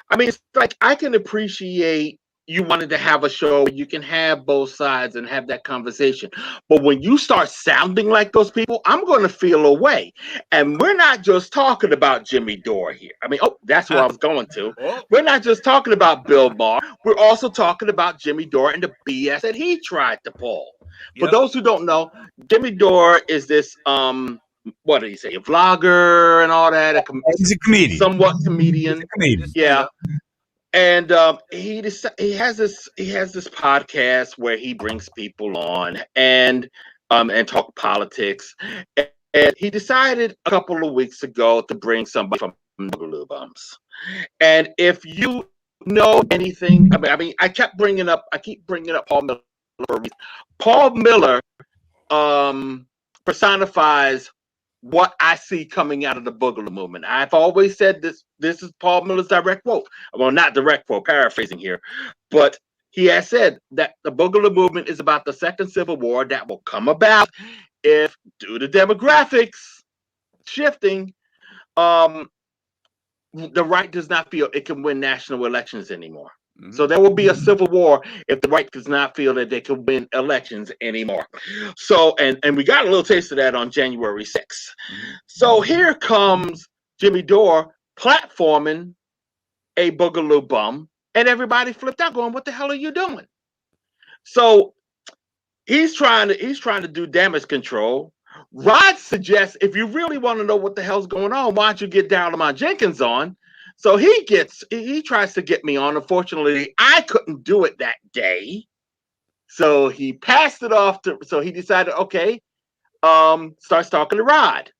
I mean, it's like I can appreciate you wanted to have a show where you can have both sides and have that conversation. But when you start sounding like those people, I'm going to feel away. And we're not just talking about Jimmy Dore here. I mean, that's where I was going to. We're not just talking about Bill Maher. We're also talking about Jimmy Dore and the BS that he tried to pull. For those who don't know, Jimmy Dore is this, what did he say? A vlogger and all that. He's a comedian. Somewhat comedian. He's a comedian. Yeah. And he has this podcast where he brings people on and talk politics. And he decided a couple of weeks ago to bring somebody from Boogaloo Bums. And if you know anything, I mean, I keep bringing up Paul Miller. Paul Miller personifies what I see coming out of the Boogaloo movement. I've always said this. This is Paul Miller's direct quote. Well, not direct quote, paraphrasing here, but he has said that the Boogaloo movement is about the second civil war that will come about if, due to demographics shifting, the right does not feel it can win national elections anymore. So there will be a civil war if the right does not feel that they can win elections anymore. So, and we got a little taste of that on January 6th. So here comes Jimmy Dore platforming a Boogaloo bum, and everybody flipped out going, what the hell are you doing? So he's trying to do damage control. Rod suggests, if you really want to know what the hell's going on, why don't you get Daryle Lamont Jenkins on? So he tries to get me on. Unfortunately, I couldn't do it that day. So he passed it off so he decided, okay, starts talking to Rod.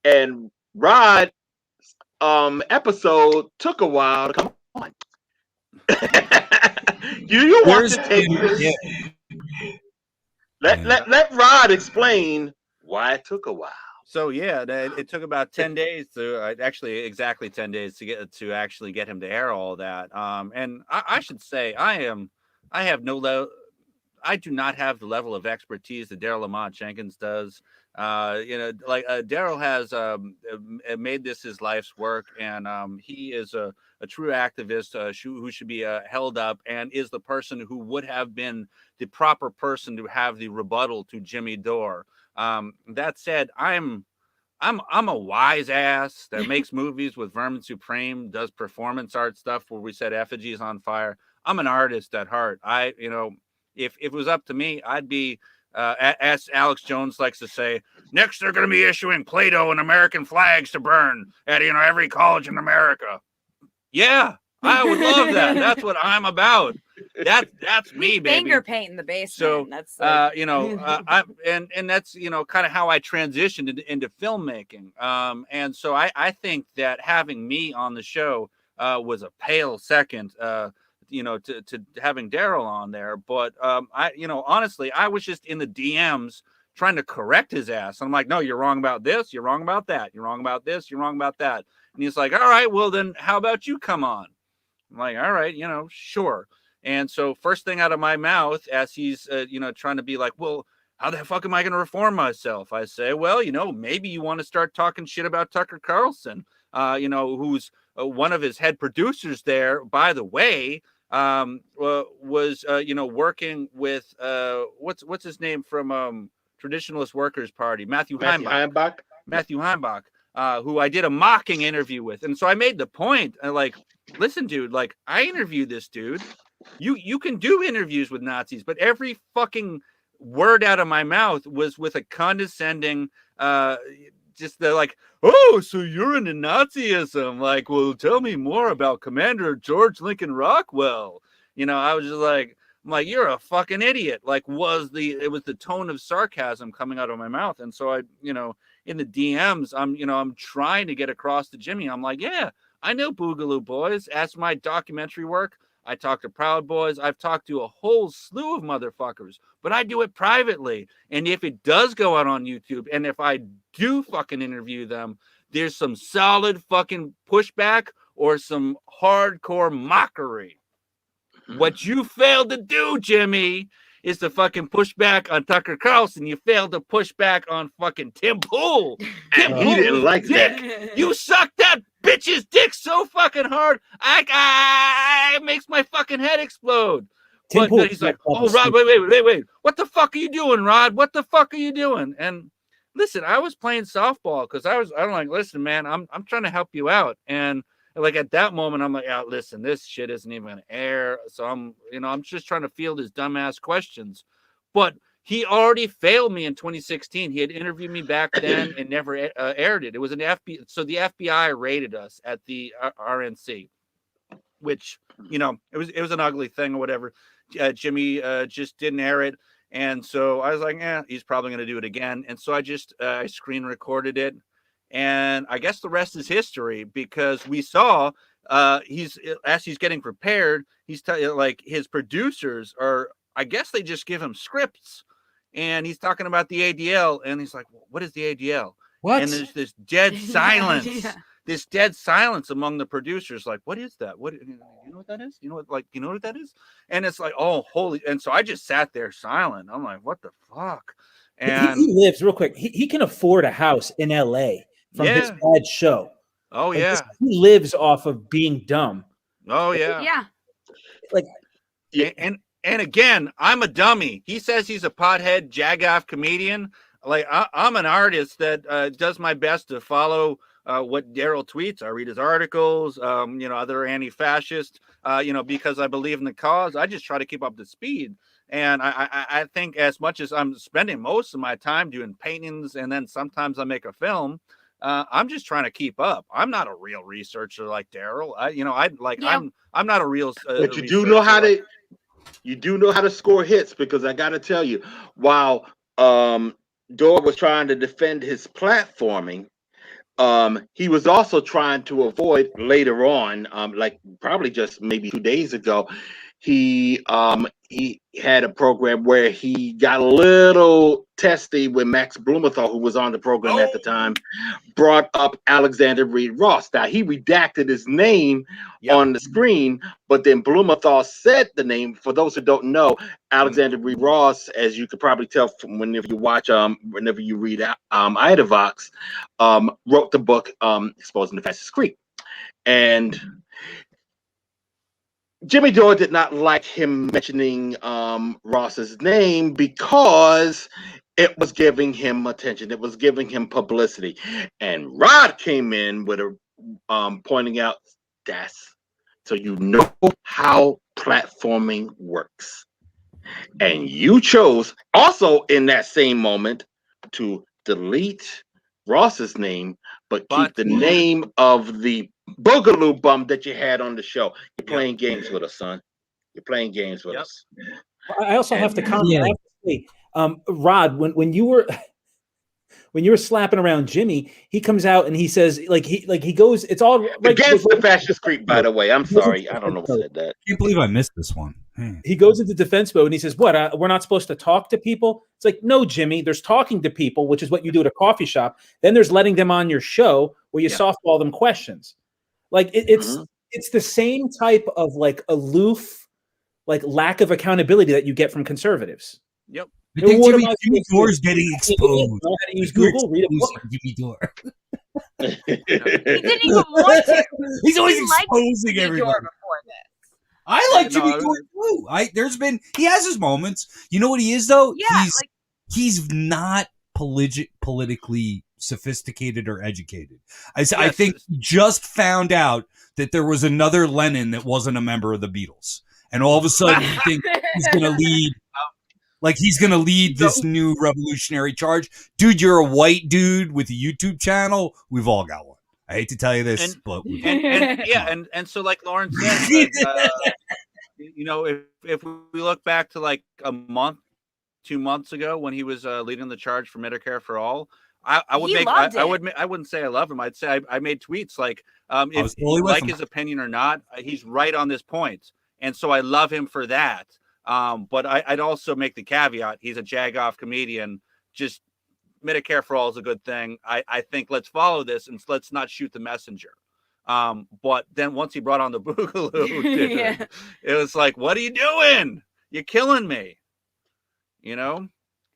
And Rod episode took a while to come on. you want to take this? Let Rod explain why it took a while. So yeah, it took about 10 days to actually exactly 10 days to actually get him to air all that. And I should say I do not have the level of expertise that Daryle Lamont Jenkins does. Daryle has made this his life's work, and he is a true activist who should be held up, and is the person who would have been the proper person to have the rebuttal to Jimmy Dore. That said, I'm a wise ass that makes movies with Vermin Supreme, does performance art stuff where we set effigies on fire. I'm an artist at heart. If it was up to me, I'd be, as Alex Jones likes to say, next they're going to be issuing Play-Doh and American flags to burn at every college in America. Yeah, I would love that. That's what I'm about. That's me, baby. Finger paint in the basement. So that's and that's kind of how I transitioned into filmmaking. And so I think that having me on the show was a pale second. To having Daryle on there, but honestly, I was just in the DMs trying to correct his ass. I'm like, no, you're wrong about this, you're wrong about that, you're wrong about this, you're wrong about that. And he's like, all right, well then, how about you come on? I'm like, all right, sure. And so first thing out of my mouth, as he's trying to be like, well, how the fuck am I going to reform myself? I say, well, maybe you want to start talking shit about Tucker Carlson, who's one of his head producers there, by the way. Was working with what's his name from Traditionalist Workers Party, Matthew Heimbach, who I did a mocking interview with. And so I made the point, listen, dude, I interviewed this dude. You can do interviews with Nazis, but every fucking word out of my mouth was with a condescending just they're like, oh, so you're into Nazism? Well, tell me more about Commander George Lincoln Rockwell. I was just like, I'm like, you're a fucking idiot. Like, it was the tone of sarcasm coming out of my mouth. And so I, in the DMs, I'm trying to get across to Jimmy. I'm like, yeah, I know Boogaloo Boys. As my documentary work, I talk to Proud Boys. I've talked to a whole slew of motherfuckers, but I do it privately. And if it does go out on YouTube, and if I do fucking interview them, there's some solid fucking pushback or some hardcore mockery. What you failed to do, Jimmy, is to fucking push back on Tucker Carlson. You failed to push back on fucking Tim Pool. And he didn't like that. You sucked that bitch's dick so fucking hard. It makes my fucking head explode. But he's like, oh, Rod, wait. What the fuck are you doing, Rod? What the fuck are you doing? And listen, I was playing softball because I'm like, listen, man, I'm trying to help you out. And like at that moment, I'm like, listen, this shit isn't even gonna air. So I'm just trying to field his dumbass questions. But he already failed me in 2016. He had interviewed me back then and never aired it. It was an FBI. So the FBI raided us at the RNC, which it was an ugly thing or whatever. Jimmy just didn't air it, and so I was like, he's probably gonna do it again. And so I just I screen recorded it. And I guess the rest is history because we saw he's getting prepared. He's like his producers are, I guess they just give him scripts, and he's talking about the ADL, and he's like, what is the ADL? What? And there's this dead silence. This dead silence among the producers. Like, what is that? What, you know what that is? You know what that is? And it's like, oh, holy. And so I just sat there silent. I'm like, what the fuck? And he lives real quick. He can afford a house in LA. From his bad show. Oh, yeah. He lives off of being dumb. Oh, yeah. Yeah. Like, and again, I'm a dummy. He says he's a pothead, jagoff comedian. Like, I'm an artist that does my best to follow what Daryle tweets. I read his articles, other anti-fascist, because I believe in the cause. I just try to keep up to speed. And I think as much as I'm spending most of my time doing paintings and then sometimes I make a film, I'm just trying to keep up. I'm not a real researcher like Daryle. I'm not a real. But you do know how to score hits, because I got to tell you, while Dore was trying to defend his platforming, he was also trying to avoid later on, like probably just maybe 2 days ago, he had a program where he got a little testy when Max Blumenthal, who was on the program at the time, brought up Alexander Reed Ross. Now, he redacted his name on the screen, but then Blumenthal said the name. For those who don't know, Alexander Reed Ross, as you could probably tell from whenever you watch, whenever you read Idavox, wrote the book Exposing the Fascist Creep. And Jimmy Dore did not like him mentioning Ross's name because it was giving him attention. It was giving him publicity. And Rod came in with a pointing out that's so you know how platforming works. And you chose also in that same moment to delete Ross's name, but keep the name of the Boogaloo bum that you had on the show. You're playing games with us, son. You're playing games with us. I also have to comment. I have to say, Rod, when you were slapping around Jimmy, he comes out and he says, he goes, it's all right against the fascist creep, by the way. I'm sorry. I don't know who said that. I can't believe I missed this one. He goes into defense mode and he says, what, we're not supposed to talk to people? It's like, no, Jimmy, there's talking to people, which is what you do at a coffee shop. Then there's letting them on your show where you softball them questions. Like it's the same type of like aloof, like lack of accountability that you get from conservatives. Yep. I think Jimmy Dore's getting exposed. Know how to use Google, read a book. Jimmy Dore. He didn't even want to. He's always exposing everyone. Before this. I like Jimmy Dore too. He has his moments. You know what he is though? Yeah, he's not politically sophisticated or educated. I think he just found out that there was another Lenin that wasn't a member of the Beatles, and all of a sudden he thinks he's going to lead. Like he's going to lead this new revolutionary charge. Dude, you're a white dude with a YouTube channel. We've all got one. I hate to tell you this, but and so like Lauren said, You know, if we look back to like a month, 2 months ago when he was leading the charge for Medicare for all, I would He make loved I it. would I wouldn't say I love him. I'd say I made tweets like I if was you totally with like him. his opinion or not, he's right on this point, and so I love him for that. But I'd also make the caveat: he's a jagoff comedian. Just Medicare for all is a good thing. I think let's follow this and let's not shoot the messenger. But then once he brought on the Boogaloo, dude, Yeah. it was like, what are you doing? You're killing me. You know?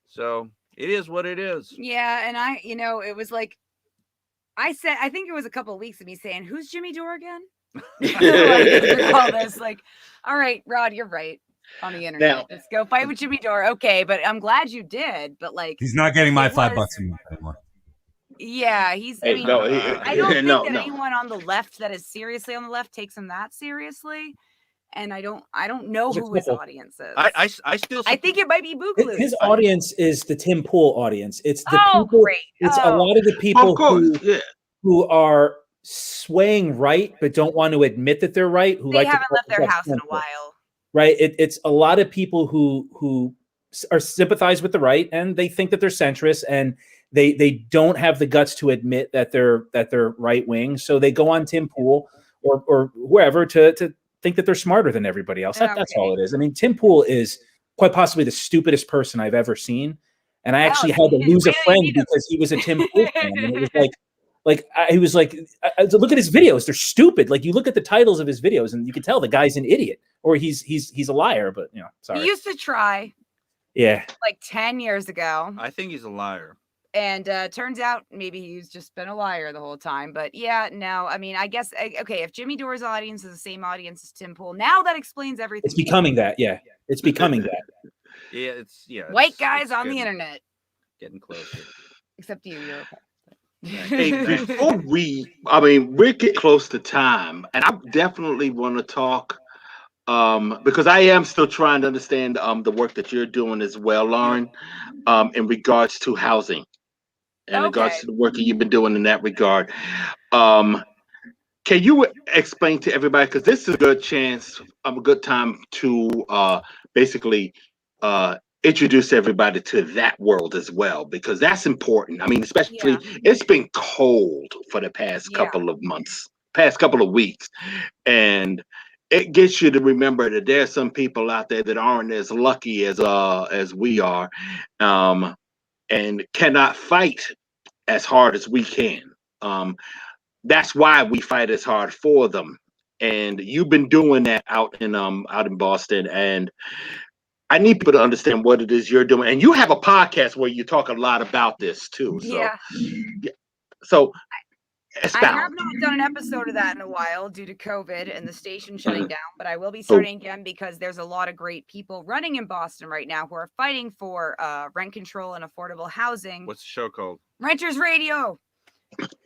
So it is what it is. Yeah, and it was like I think it was a couple of weeks of me saying, "Who's Jimmy Dore again?" All this, like, all right, Rod, you're right on the internet. Now- Let's go fight with Jimmy Dore. Okay, but I'm glad you did. But like, He's not getting my it $5 was- a month anymore. yeah, he's. Hey, I mean, no, I don't think no, that no. anyone on the left that is seriously on the left takes him that seriously. And I don't know who his audience is. I still I think it might be Boogaloo. His audience is the Tim Pool audience. It's the Oh, people. great. It's a Oh. lot of the people Of course, yeah. who are swaying right but don't want to admit that they're right. Who They like to haven't call left their themselves house in a centrist. while. Right? It's a lot of people who are sympathize with the right and they think that they're centrist and they don't have the guts to admit that they're right wing. So they go on Tim Pool or whoever to think that they're smarter than everybody else. That's all it is. I mean, Tim Pool is quite possibly the stupidest person I've ever seen. And I actually had to lose a friend because he was a Tim Pool fan. And it was he was like, look at his videos. They're stupid. Like you look at the titles of his videos and you can tell the guy's an idiot or he's a liar, but sorry. He used to try Yeah. like 10 years ago. I think he's a liar. And turns out maybe he's just been a liar the whole time. But yeah, no, I mean, I guess, okay, if Jimmy Dore's audience is the same audience as Tim Pool, now that explains everything. It's becoming that. Yeah. It's becoming that. Yeah, White it's guys on the getting- internet. Getting closer. Except you, you're okay. Hey, before we're getting close to time, and I definitely want to talk because I am still trying to understand the work that you're doing as well, Lauren, in regards to housing, in regards to the work that you've been doing in that regard. Can you explain to everybody, because this is a good chance, a good time to basically introduce everybody to that world as well, because that's important. I mean, especially it's been cold for the past couple of months, past couple of weeks, and it gets you to remember that there's some people out there that aren't as lucky as we are, and cannot fight as hard as we can. That's why we fight as hard for them. And you've been doing that out in Boston, and I need people to understand what it is you're doing. And you have a podcast where you talk a lot about this too. So, so I have not done an episode of that in a while due to COVID and the station shutting down, but I will be starting again because there's a lot of great people running in Boston right now who are fighting for rent control and affordable housing. What's the show called? Renters Radio.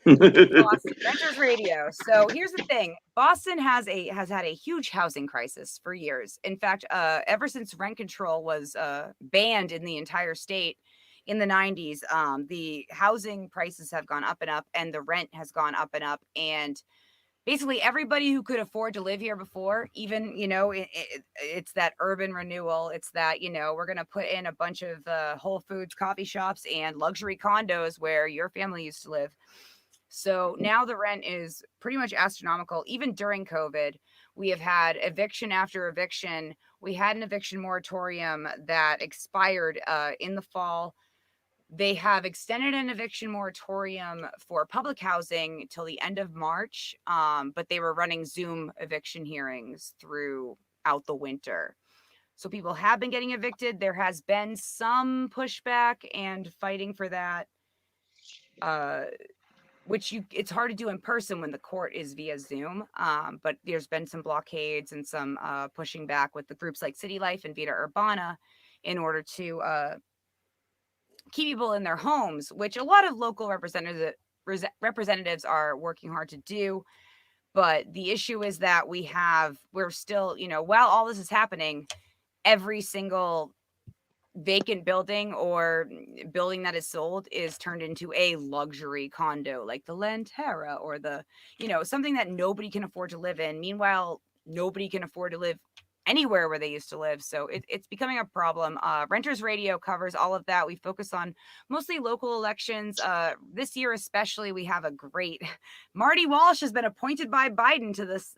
Boston, Renters Radio. So here's the thing: Boston has had a huge housing crisis for years. In fact, ever since rent control was banned in the entire state in the 90s, the housing prices have gone up and up, and the rent has gone up and up. And basically, everybody who could afford to live here before, even it's that urban renewal. It's that we're gonna put in a bunch of Whole Foods, coffee shops, and luxury condos where your family used to live. So now the rent is pretty much astronomical. Even during COVID, we have had eviction after eviction. We had an eviction moratorium that expired in the fall. They have extended an eviction moratorium for public housing till the end of March, but they were running Zoom eviction hearings throughout the winter. So people have been getting evicted. There has been some pushback and fighting for that. Which it's hard to do in person when the court is via Zoom. But there's been some blockades and some pushing back with the groups like City Life and Vita Urbana in order to keep people in their homes, which a lot of local representatives are working hard to do. But the issue is that we're still, while all this is happening, every single vacant building or building that is sold is turned into a luxury condo like the Lantera or the something that nobody can afford to live in. Meanwhile, nobody can afford to live anywhere where they used to live. So it's becoming a problem. Renters Radio covers all of that. We focus on mostly local elections. This year especially, we have a great Marty Walsh has been appointed by Biden to this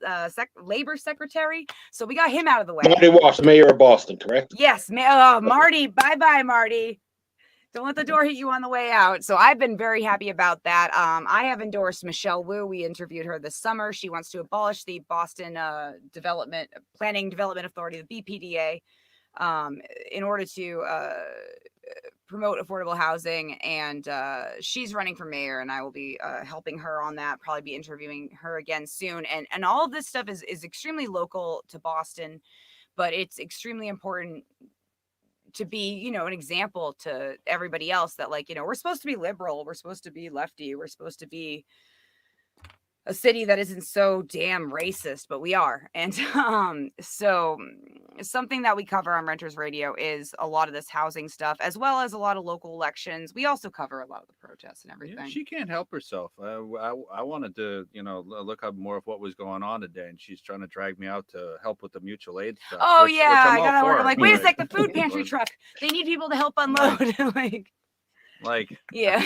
labor secretary. So we got him out of the way. Marty Walsh, mayor of Boston, correct? Yes, Marty. Bye-bye, Marty. Don't let the door hit you on the way out. So I've been very happy about that. I have endorsed Michelle Wu. We interviewed her this summer. She wants to abolish the Boston Planning Development Authority, the BPDA, in order to promote affordable housing. And she's running for mayor, and I will be helping her on that. Probably be interviewing her again soon. And all of this stuff is extremely local to Boston, but it's extremely important to be, an example to everybody else that, like, we're supposed to be liberal, we're supposed to be lefty, we're supposed to be a city that isn't so damn racist, but we are. And so something that we cover on Renters Radio is a lot of this housing stuff, as well as a lot of local elections. We also cover a lot of the protests and everything. Yeah, she can't help herself. I wanted to, look up more of what was going on today, and she's trying to drag me out to help with the mutual aid stuff. Oh, which I gotta work. Like, wait a sec, the food pantry truck. They need people to help unload. Yeah.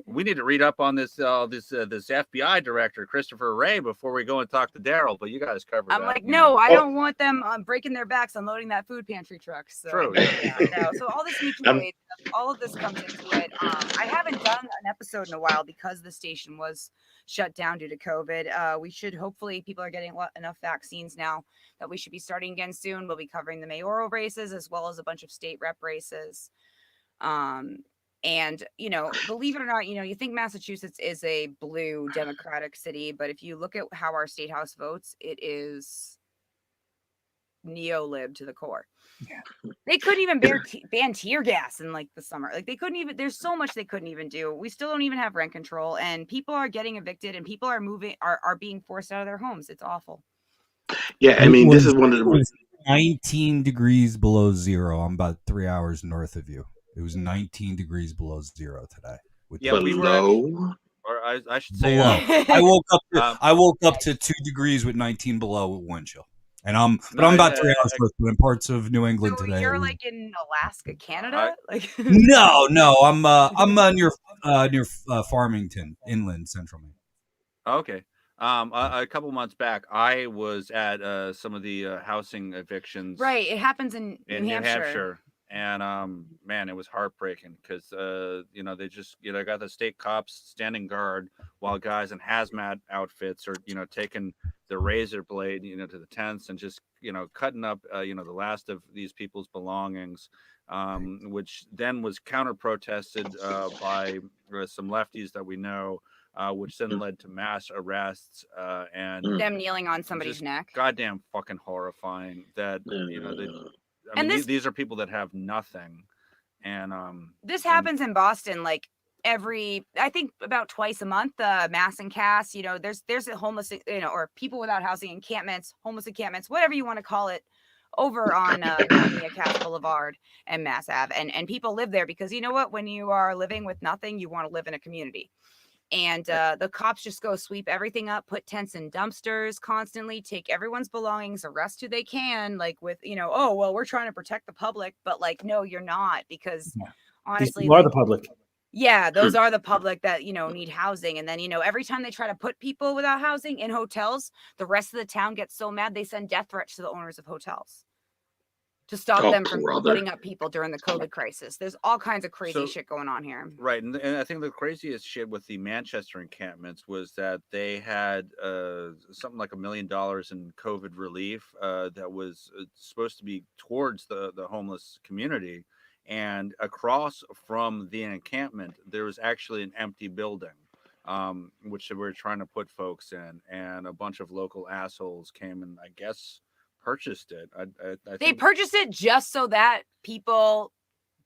We need to read up on this FBI director, Christopher Wray, before we go and talk to Daryle, but you guys covered that. I'm like, no, I don't want them breaking their backs unloading that food pantry truck. So, true. No. So all this mutual aid stuff, all of this comes into it. I haven't done an episode in a while because the station was shut down due to COVID. We should, hopefully, people are getting enough vaccines now that we should be starting again soon. We'll be covering the mayoral races as well as a bunch of state rep races. And, believe it or not, you think Massachusetts is a blue Democratic city, but if you look at how our state house votes, it is neo-lib to the core. Yeah. They couldn't even ban tear gas in the summer. They couldn't even, there's so much they couldn't even do. We still don't even have rent control, and people are getting evicted, and people are are being forced out of their homes. It's awful. Yeah. I mean, this is one of the 19 degrees below zero. I'm about 3 hours north of you. It was 19 degrees below zero today. I should say below. I woke up to 2 degrees with 19 below with wind chill, and I'm about 3 hours north. But in parts of New England today. You're in Alaska, Canada. No, I'm near Farmington, inland, central Maine. Okay. A couple months back, I was at some of the housing evictions. Right, it happens in New Hampshire. And man, it was heartbreaking because they just got the state cops standing guard while guys in hazmat outfits are taking the razor blade to the tents and just cutting up the last of these people's belongings, which then was counter protested by some lefties that we know, which then led to mass arrests and them kneeling on somebody's neck. Goddamn fucking horrifying that these are people that have nothing, and this happens in Boston I think about twice a month. Mass and Cass, there's a homeless or people without housing encampments, homeless encampments, whatever you want to call it, over on Cass Boulevard and Mass Ave, and people live there because when you are living with nothing, you want to live in a community. And the cops just go sweep everything up, put tents in dumpsters constantly, take everyone's belongings, arrest who they can, with, we're trying to protect the public. But no, you're not, because honestly, you are the public. Yeah, those are the public that, need housing. And then, every time they try to put people without housing in hotels, the rest of the town gets so mad they send death threats to the owners of hotels to stop them from putting up people during the COVID crisis. There's all kinds of crazy shit going on here. Right. And I think the craziest shit with the Manchester encampments was that they had something like $1 million in COVID relief that was supposed to be towards the homeless community. And across from the encampment, there was actually an empty building, which they were trying to put folks in. And a bunch of local assholes came and, I guess, purchased it. They purchased it just so that people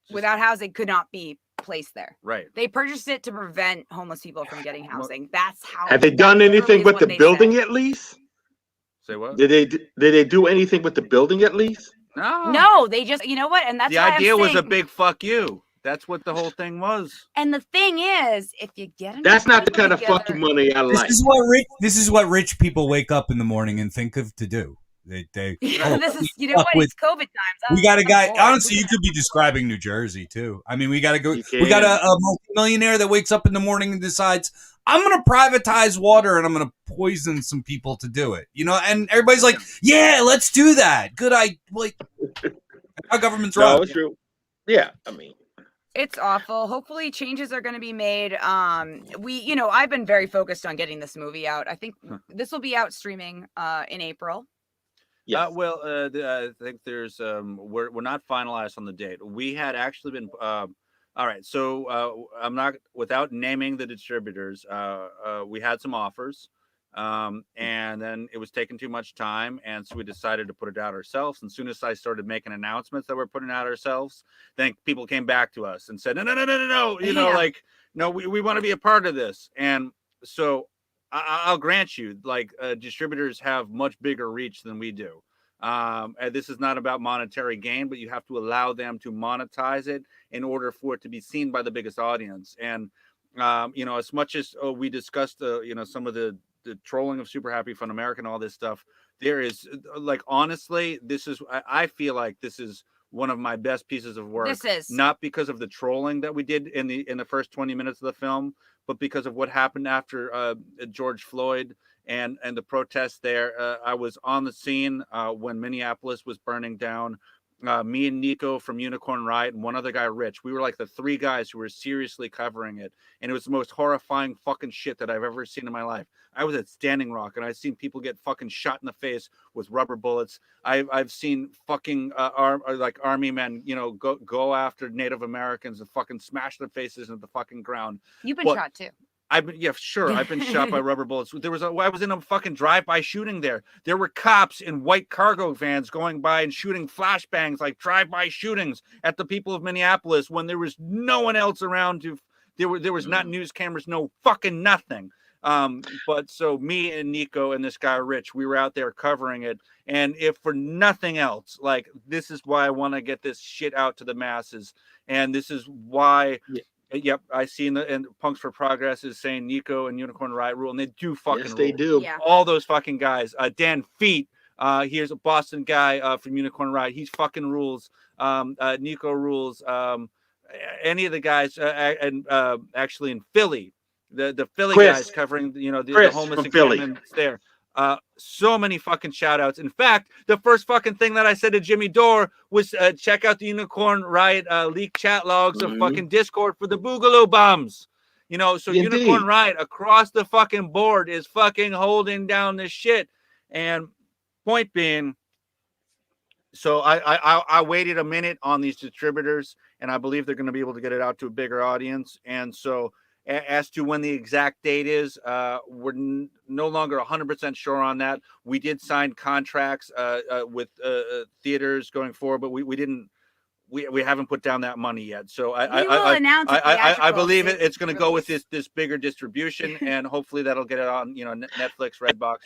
without housing could not be placed there. Right. They purchased it to prevent homeless people from getting housing. That's how. Have they done anything with the building at least? Say what? Did they do anything with the building at least? No, they just, and that's the idea was a big fuck you. That's what the whole thing was. And the thing is, if you get that's not the kind of fuck you money I like. This is what rich people wake up in the morning and think of to do. They This is, you know what? It's COVID times. We got a guy. bored. Honestly, you could be describing New Jersey too. I mean, we got You we got can. a multimillionaire that wakes up in the morning and decides, I'm going to privatize water and I'm going to poison some people to do it. You know, and everybody's like, yeah, let's do that. Good. Our government's No, wrong. it's true. Yeah, I mean, It's awful. Hopefully changes are going to be made. I've been very focused on getting this movie out. I think this will be out streaming in April. yes. I think there's we're not finalized on the date. We had actually been all right. So I'm not, without naming the distributors. We had some offers, and then it was taking too much time, and so we decided to put it out ourselves. And as soon as I started making announcements that we're putting out ourselves, then people came back to us and said, no, no, we want to be a part of this. And so I'll grant you, distributors have much bigger reach than we do. And this is not about monetary gain, but you have to allow them to monetize it in order for it to be seen by the biggest audience. And as much as we discussed some of the trolling of Super Happy Fun America and all this stuff, there is honestly, I feel like this is one of my best pieces of work. This is not because of the trolling that we did in the first 20 minutes of the film, but because of what happened after George Floyd and the protests there. I was on the scene when Minneapolis was burning down. Me and Nico from Unicorn Riot and one other guy, Rich, we were like the three guys who were seriously covering it. And it was the most horrifying fucking shit that I've ever seen in my life. I was at Standing Rock and I've seen people get fucking shot in the face with rubber bullets. I've seen fucking army men, go after Native Americans and fucking smash their faces into the fucking ground. You've been shot too. I've been shot by rubber bullets. I was in a fucking drive-by shooting there. There were cops in white cargo vans going by and shooting flashbangs, like drive-by shootings at the people of Minneapolis when there was no one else around there was not news cameras, no fucking nothing. But so me and Nico and this guy Rich, we were out there covering it. And if for nothing else, this is why I want to get this shit out to the masses. And this is why Yep, I seen and Punks for Progress is saying Nico and Unicorn Riot rule, and they do fucking yes, they rule. do. Yeah. All those fucking guys. Dan Feet, here's a Boston guy from Unicorn Riot. He's fucking rules. Nico rules. Any of the guys, and actually in Philly, the Philly Chris. guys covering the Chris homeless from Philly. encampments there. So many fucking shout outs. In fact, the first fucking thing that I said to Jimmy Dore was check out the Unicorn Riot leak chat logs of fucking Discord for the Boogaloo Bums. So Indeed. Unicorn Riot across the fucking board is fucking holding down this shit. And point being, so I waited a minute on these distributors, and I believe they're going to be able to get it out to a bigger audience. And so as to when the exact date is, we're no longer 100% sure on that. We did sign contracts with theaters going forward, but we haven't put down that money yet. So I believe it's going to go with this bigger distribution, and hopefully that'll get it on Netflix, Redbox,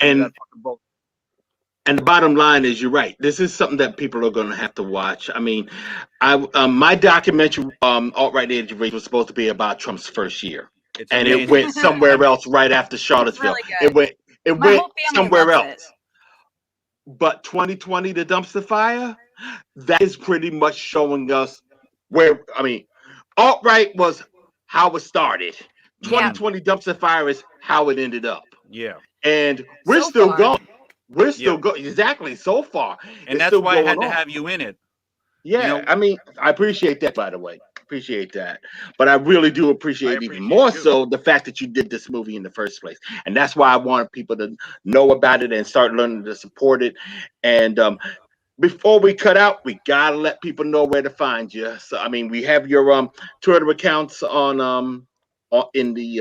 And the bottom line is, you're right. This is something that people are going to have to watch. I mean, my documentary, Alt-Right Education, was supposed to be about Trump's first year, and it went somewhere else right after Charlottesville. Really it went somewhere else. But 2020, the dumpster fire, that is pretty much showing us where. I mean, Alt-Right was how it started. 2020 dumpster fire is how it ended up. Yeah, and we're still going. We're still going, exactly, so far. And that's why I had to have you in it. Yeah, I mean, I appreciate that, by the way. Appreciate that. But I really do appreciate even more so the fact that you did this movie in the first place. And that's why I want people to know about it and start learning to support it. And before we cut out, we got to let people know where to find you. So, I mean, we have your Twitter accounts on in the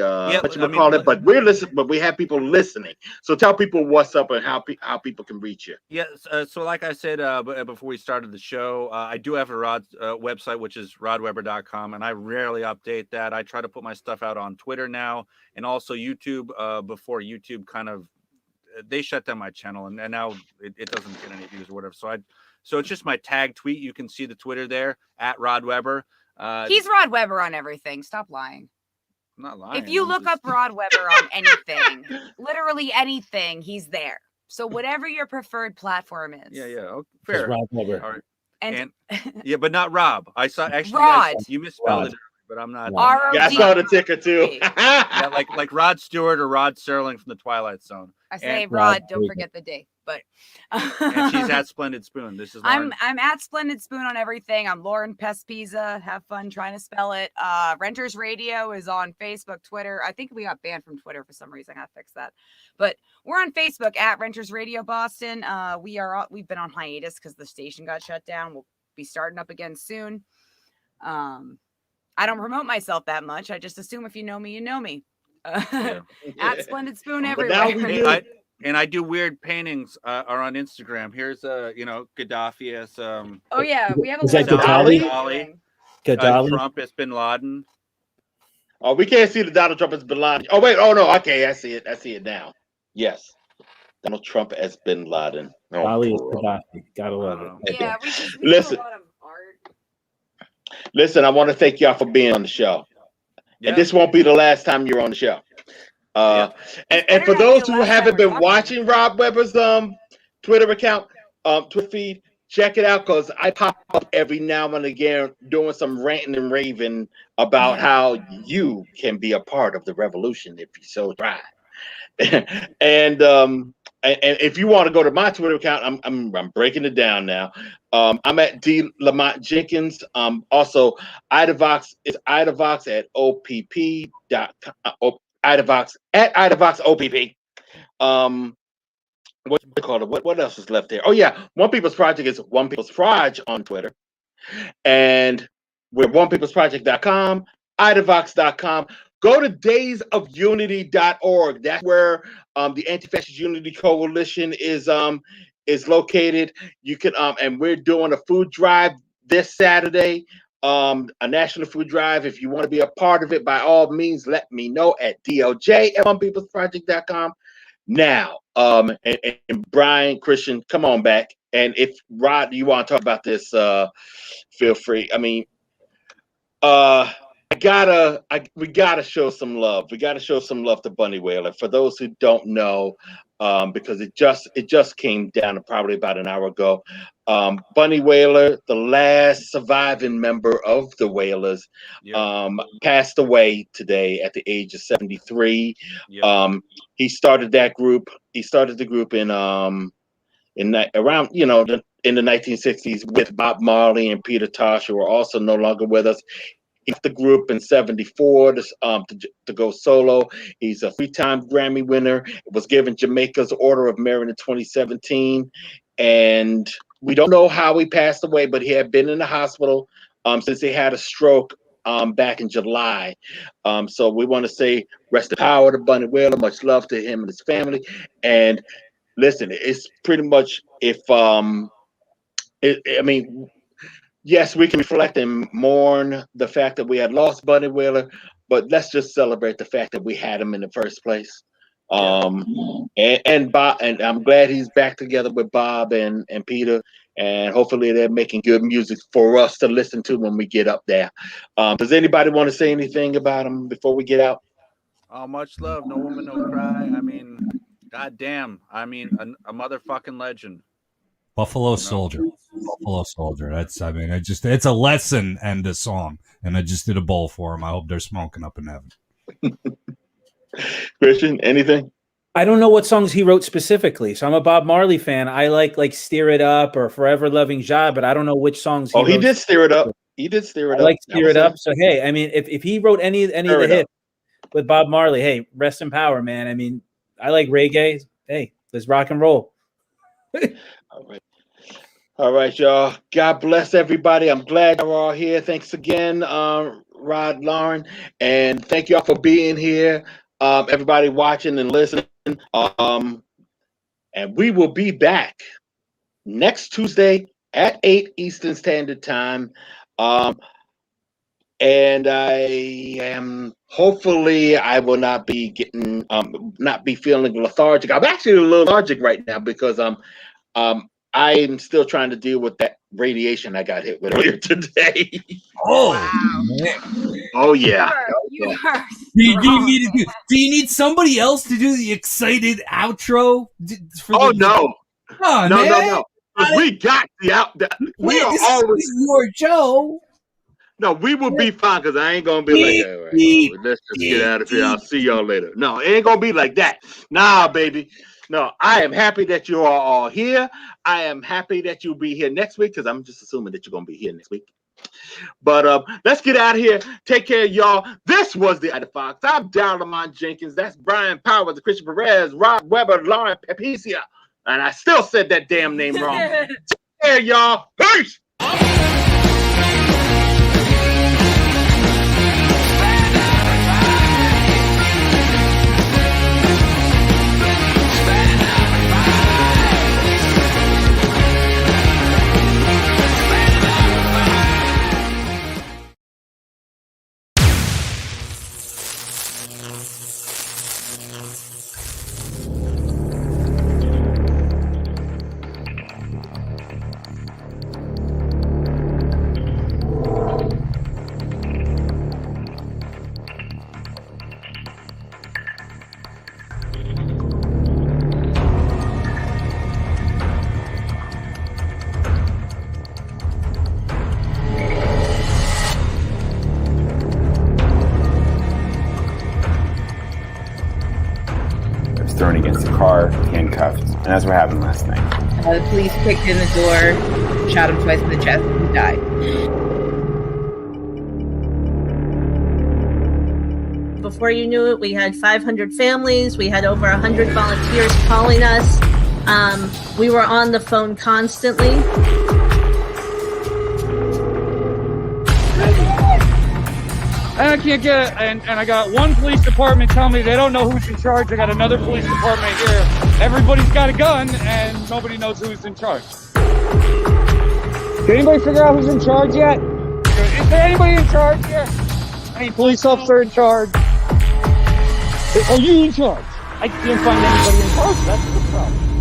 but we're listening, but we have people listening. So tell people what's up and how people can reach you. Yes. So like I said before we started the show, I do have a website, which is rodweber.com, and I rarely update that. I try to put my stuff out on Twitter now, and also YouTube. Before YouTube they shut down my channel, and now it doesn't get any views or whatever. So it's just my tag tweet. You can see the Twitter there at Rod Weber. He's Rod Weber on everything. Stop lying. I'm not lying. If you look up Rod Weber on anything, literally anything, he's there. So whatever your preferred platform is. Yeah. Oh, fair. Rob Weber. All right. And yeah, but not Rob. I saw actually Rod. you misspelled Rod. it, but I'm not. Yeah, I saw the ticker too. Yeah, like Rod Stewart or Rod Serling from the Twilight Zone. I say And- Rod, don't forget the D. But and she's at Splendid Spoon. This is Lauren. I'm at Splendid Spoon on everything. I'm Lauren Pespisa. Have fun trying to spell it. Renters Radio is on Facebook, Twitter. I think we got banned from Twitter for some reason. I gotta fix that. But we're on Facebook at Renters Radio Boston. We've been on hiatus because the station got shut down. We'll be starting up again soon. I don't promote myself that much. I just assume if you know me, you know me. At Splendid Spoon everywhere. And I do weird paintings are on Instagram. Here's Gaddafi as Oh yeah, we have a Is that Gaddafi? Gaddafi? Trump as Bin Laden. Oh, we can't see the Donald Trump as Bin Laden. Oh wait, oh no, okay, I see it now. Yes, Donald Trump as Bin Laden. Oh, Ali is Gaddafi. Gotta love it. Yeah, we listen. have a lot of art. Listen, I want to thank y'all for being on the show. Yeah. And this won't be the last time you're on the show. And for those who haven't been watching Rob Weber's Twitter account, Twitter feed, check it out because I pop up every now and again doing some ranting and raving about how you can be a part of the revolution if you so try. And if you want to go to my Twitter account, I'm breaking it down now. I'm at Daryle Lamont Jenkins. Also, Idavox is Idavox at opp.com. Idavox at Idavox OPP. What do you call it? What else is left there? Oh yeah, One People's Project is One People's Project on Twitter, and we're onepeoplesproject.com, Idavox.com. Go to daysofunity.org. That's where the Anti-Fascist Unity Coalition is located. You can and we're doing a food drive this Saturday. A national food drive. If you want to be a part of it, by all means, let me know at doj@onepeoplesproject.com. Now, and Brian, Christian, come on back. And if Rod, you want to talk about this, feel free. I mean, we gotta show some love. We gotta show some love to Bunny Wailer. For those who don't know, because it just came down probably about an hour ago. Bunny Wailer, the last surviving member of the Wailers, passed away today at the age of 73. He started that group. He started the group in the 1960s with Bob Marley and Peter Tosh, who are also no longer with us. He left the group in 74 to go solo. He's a 3-time Grammy winner. Was given Jamaica's Order of Merit in 2017. And we don't know how he passed away, but he had been in the hospital since he had a stroke back in July. So we want to say rest in power to Bunny Wailer. Much love to him and his family. And listen, it's pretty much yes, we can reflect and mourn the fact that we had lost Bunny Wailer, but let's just celebrate the fact that we had him in the first place. And Bob, and I'm glad he's back together with Bob and Peter, and hopefully they're making good music for us to listen to when we get up there. Does anybody want to say anything about him before we get out? Oh, much love, no woman, no cry. I mean, goddamn. I mean, a motherfucking legend. Buffalo Soldier. It's a lesson and a song. And I just did a bowl for him. I hope they're smoking up in heaven. Christian, anything? I don't know what songs he wrote specifically. So I'm a Bob Marley fan. I like Steer It Up or Forever Loving Ja, but I don't know which songs he did Steer It Up. He did Steer It Up. I like Steer It Up. So hey, I mean, if he wrote any of the hits with Bob Marley, hey, rest in power, man. I mean, I like reggae. Hey, let's rock and roll. All right, y'all. God bless everybody. I'm glad you're all here. Thanks again, Rod, Lauren, and thank y'all for being here. Everybody watching and listening. And we will be back next Tuesday at 8 Eastern Standard Time. And hopefully I will not be getting not be feeling lethargic. I'm actually a little lethargic right now because I'm still trying to deal with that radiation I got hit with earlier today. Oh, oh yeah. You Yeah. are Do you need somebody else to do the excited outro? No. Oh, No, man. no, no. 'Cause we got we are always this is your show. No, we will be fine because I ain't gonna be like, all right, let's just get out of here. I'll see y'all later. No, it ain't gonna be like that. Nah, baby. No, I am happy that you are all here. I am happy that you'll be here next week because I'm just assuming that you're gonna be here next week. But let's get out of here. Take care, y'all. This was the Idavox. I'm Daryle Lamont Jenkins. That's Brian Powers, Christian Perez, Rob Weber, Lauren Pespisa. And I still said that damn name wrong. Take care, y'all. Peace. Thrown against a car, handcuffed, and that's what happened last night. The police kicked in the door, shot him twice in the chest, and he died. Before you knew it, we had 500 families. We had over 100 volunteers calling us. We were on the phone constantly. I can't get, and I got one police department telling me they don't know who's in charge. I got another police department here. Everybody's got a gun, and nobody knows who's in charge. Can anybody figure out who's in charge yet? Is there anybody in charge here? Any police officer in charge? Are you in charge? I can't find anybody in charge. That's the problem.